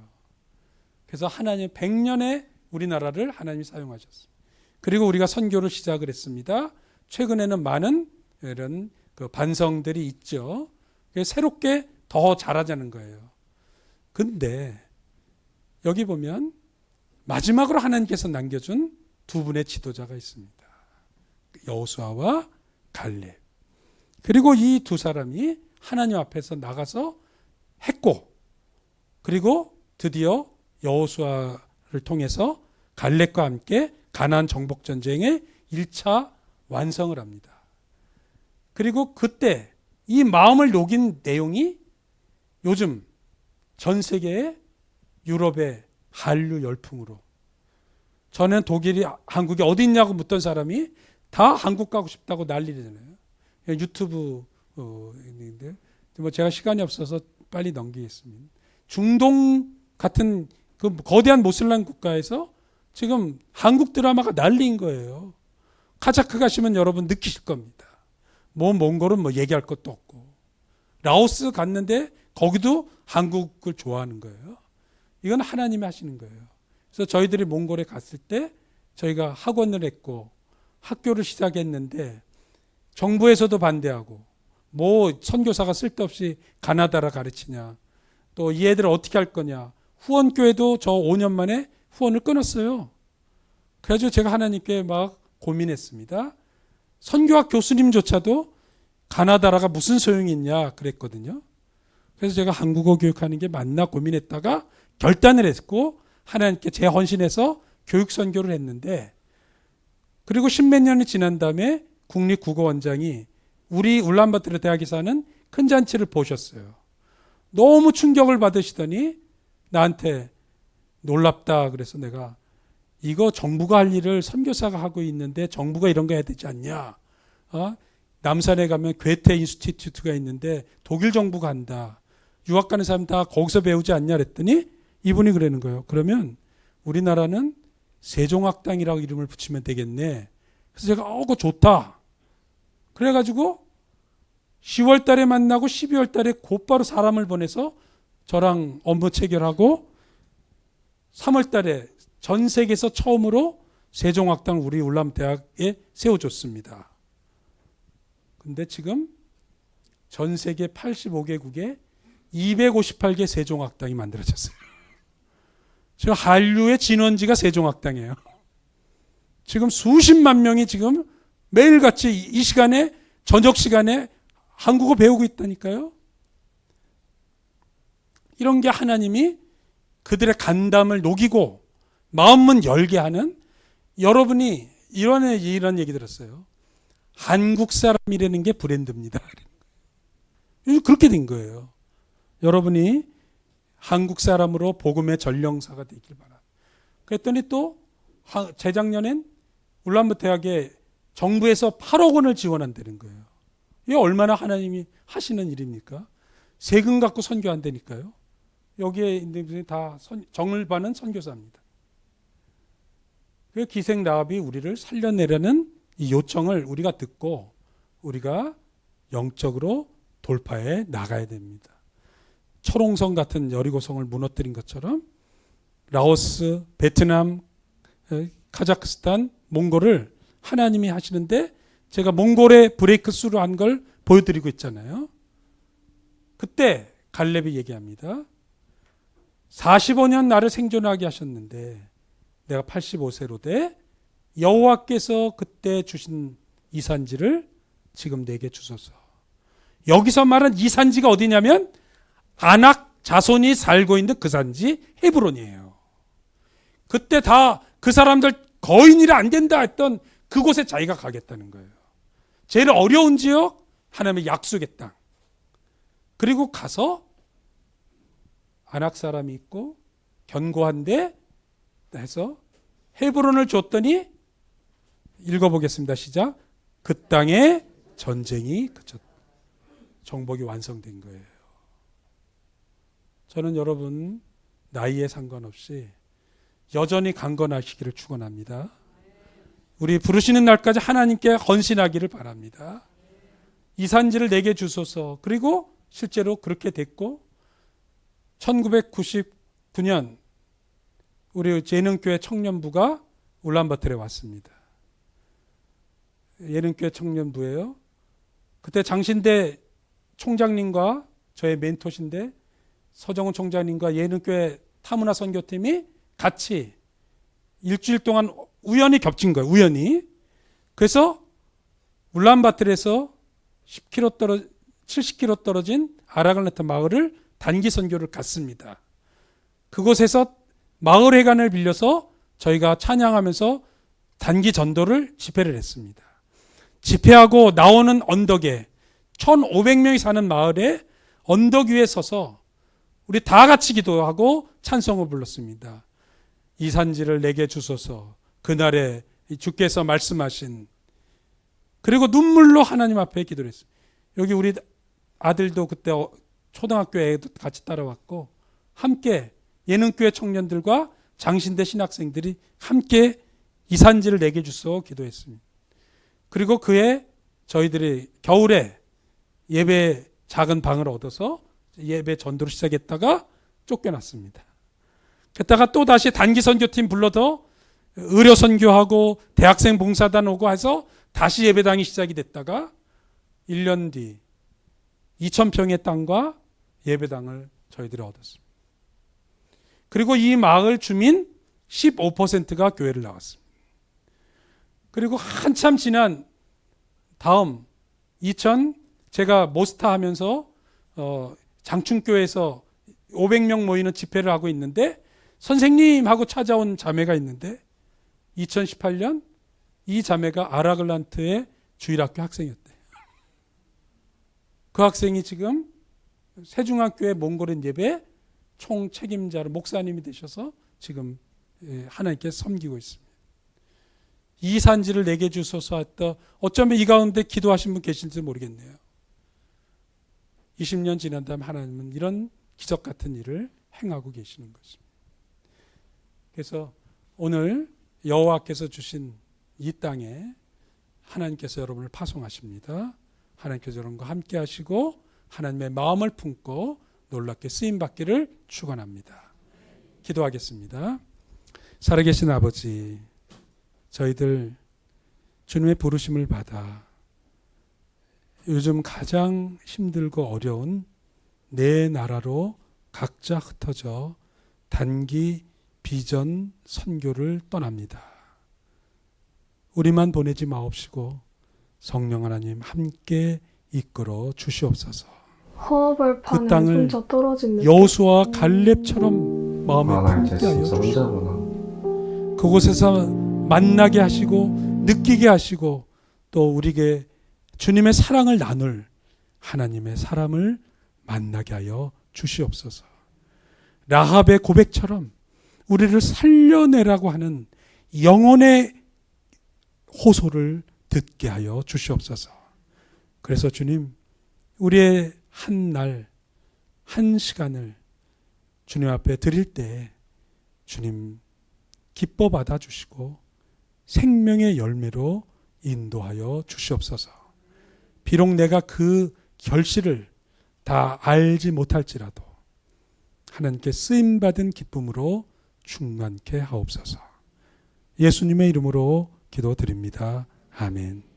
그래서 하나님 100년의 우리나라를 하나님이 사용하셨습니다. 그리고 우리가 선교를 시작을 했습니다. 최근에는 많은 이런 그 반성들이 있죠. 새롭게 더 잘하자는 거예요. 근데 여기 보면 마지막으로 하나님께서 남겨준 두 분의 지도자가 있습니다. 여호수아와 갈렙. 그리고 이 두 사람이 하나님 앞에서 나가서 했고, 그리고 드디어 여호수아를 통해서 갈렙과 함께 가나안 정복 전쟁의 1차 완성을 합니다. 그리고 그때 이 마음을 녹인 내용이 요즘 전 세계의 유럽의 한류 열풍으로, 전엔 독일이 한국이 어디 있냐고 묻던 사람이 다 한국 가고 싶다고 난리잖아요. 유튜브 있는데 뭐 제가 시간이 없어서 빨리 넘기겠습니다. 중동 같은 그 거대한 모슬람 국가에서 지금 한국 드라마가 난리인 거예요. 카자크 가시면 여러분 느끼실 겁니다. 뭐 몽골은 뭐 얘기할 것도 없고, 라오스 갔는데 거기도 한국을 좋아하는 거예요. 이건 하나님이 하시는 거예요. 그래서 저희들이 몽골에 갔을 때 저희가 학원을 했고 학교를 시작했는데 정부에서도 반대하고, 뭐 선교사가 쓸데없이 가나다라 가르치냐, 또 이 애들 어떻게 할 거냐, 후원교회도 저 5년 만에 후원을 끊었어요. 그래가지고 제가 하나님께 막 고민했습니다. 선교학 교수님조차도 가나다라가 무슨 소용이 있냐 그랬거든요. 그래서 제가 한국어 교육하는 게 맞나 고민했다가 결단을 했고 하나님께 재헌신해서 교육 선교를 했는데, 그리고 십몇 년이 지난 다음에 국립국어원장이 우리 울란바토르 대학에 사는 큰 잔치를 보셨어요. 너무 충격을 받으시더니 나한테 놀랍다 그래서 내가 이거 정부가 할 일을 선교사가 하고 있는데 정부가 이런 거 해야 되지 않냐. 남산에 가면 괴테 인스티튜트가 있는데 독일 정부가 한다. 유학 가는 사람 다 거기서 배우지 않냐 그랬더니 이분이 그러는 거예요. 그러면 우리나라는 세종학당이라고 이름을 붙이면 되겠네. 그래서 제가 그거 좋다. 그래가지고 10월 달에 만나고 12월 달에 곧바로 사람을 보내서 저랑 업무 체결하고 3월 달에 전 세계에서 처음으로 세종학당을 우리 울람대학에 세워줬습니다. 근데 지금 전 세계 85개국에 258개 세종학당이 만들어졌어요. 지금 한류의 진원지가 세종학당이에요. 지금 수십만 명이 지금 매일같이 이 시간에, 저녁 시간에 한국어 배우고 있다니까요. 이런 게 하나님이 그들의 간담을 녹이고 마음문 열게 하는, 여러분이 이런 얘기 들었어요. 한국 사람이라는 게 브랜드입니다. 그렇게 된 거예요. 여러분이 한국 사람으로 복음의 전령사가 되길 바랍니다. 그랬더니 또 재작년엔 울란바 대학에 정부에서 8억 원을 지원한다는 거예요. 이게 얼마나 하나님이 하시는 일입니까? 세금 갖고 선교한다니까요. 여기에 있는 분이 다 정을 받는 선교사입니다. 그 기생 라합이 우리를 살려내려는 이 요청을 우리가 듣고 우리가 영적으로 돌파해 나가야 됩니다. 초롱성 같은 여리고성을 무너뜨린 것처럼 라오스, 베트남, 카자흐스탄, 몽골을 하나님이 하시는데, 제가 몽골의 브레이크 스루 한 걸 보여드리고 있잖아요. 그때 갈렙이 얘기합니다. 45년 나를 생존하게 하셨는데 내가 85세로 돼 여호와께서 그때 주신 이 산지를 지금 내게 주소서. 여기서 말한 이 산지가 어디냐면 아낙 자손이 살고 있는 그 산지 헤브론이에요. 그때 다 그 사람들 거인이라 안 된다 했던 그곳에 자기가 가겠다는 거예요. 제일 어려운 지역, 하나님의 약속의 땅. 그리고 가서 아낙 사람이 있고 견고한데 해서 헤브론을 줬더니, 읽어보겠습니다. 시작. 그 땅에 전쟁이 그쳤다. 정복이 완성된 거예요. 저는 여러분 나이에 상관없이 여전히 강건하시기를 축원합니다. 우리 부르시는 날까지 하나님께 헌신하기를 바랍니다. 이 산지를 내게 주소서. 그리고 실제로 그렇게 됐고 1999년 우리 예능교회 청년부가 울란바토르에 왔습니다. 예능교회 청년부예요. 그때 장신대 총장님과 저의 멘토신데 서정훈 총장님과 예능교회 타문화 선교팀이 같이 일주일 동안 우연히 겹친 거예요. 우연히. 그래서 울란바토르에서 70km 떨어진 아라갈라트 마을을 단기 선교를 갔습니다. 그곳에서 마을 회관을 빌려서 저희가 찬양하면서 단기 전도를 집회를 했습니다. 집회하고 나오는 언덕에 1,500명이 사는 마을에 언덕 위에 서서 우리 다 같이 기도하고 찬송을 불렀습니다. 이 산지를 내게 주소서. 그날에 주께서 말씀하신, 그리고 눈물로 하나님 앞에 기도를 했습니다. 여기 우리 아들도 그때 초등학교 애도 같이 따라왔고 함께 예능교회 청년들과 장신대 신학생들이 함께 이 산지를 내게 주소 기도했습니다. 그리고 그해 저희들이 겨울에 예배 작은 방을 얻어서 예배 전도를 시작했다가 쫓겨났습니다. 그랬다가 또 다시 단기 선교팀 불러서 의료 선교하고 대학생 봉사단 오고 해서 다시 예배당이 시작이 됐다가 1년 뒤 2,000평의 땅과 예배당을 저희들이 얻었습니다. 그리고 이 마을 주민 15%가 교회를 나왔습니다. 그리고 한참 지난 다음 제가 모스타 하면서 장충교회에서 500명 모이는 집회를 하고 있는데 선생님하고 찾아온 자매가 있는데 2018년 이 자매가 아라글란트의 주일학교 학생이었대요. 그 학생이 지금 세중학교의 몽골인 예배 총 책임자로 목사님이 되셔서 지금 하나님께 섬기고 있습니다. 이 산지를 내게 주소서 했다. 어쩌면 이 가운데 기도하신 분 계실지 모르겠네요. 20년 지난 다음 하나님은 이런 기적 같은 일을 행하고 계시는 것입니다. 그래서 오늘 여호와께서 주신 이 땅에 하나님께서 여러분을 파송하십니다. 하나님께서 여러분과 함께 하시고 하나님의 마음을 품고 놀랍게 쓰임받기를 축원합니다. 기도하겠습니다. 살아계신 아버지, 저희들 주님의 부르심을 받아 요즘 가장 힘들고 어려운 내 나라로 각자 흩어져 단기 비전 선교를 떠납니다. 우리만 보내지 마옵시고 성령 하나님 함께 이끌어 주시옵소서. 허업을 그 파는 땅을 혼자 떨어진 느낌. 여호수아와 갈렙처럼 마음에 품게 진짜 하여 진짜 주시옵소서. 혼자구나. 그곳에서 만나게 하시고 느끼게 하시고 또 우리에게 주님의 사랑을 나눌 하나님의 사람을 만나게 하여 주시옵소서. 라합의 고백처럼 우리를 살려내라고 하는 영혼의 호소를 듣게 하여 주시옵소서. 그래서 주님, 우리의 한 날, 한 시간을 주님 앞에 드릴 때 주님 기뻐 받아주시고 생명의 열매로 인도하여 주시옵소서. 비록 내가 그 결실을 다 알지 못할지라도 하나님께 쓰임받은 기쁨으로 충만케 하옵소서. 예수님의 이름으로 기도드립니다. 아멘.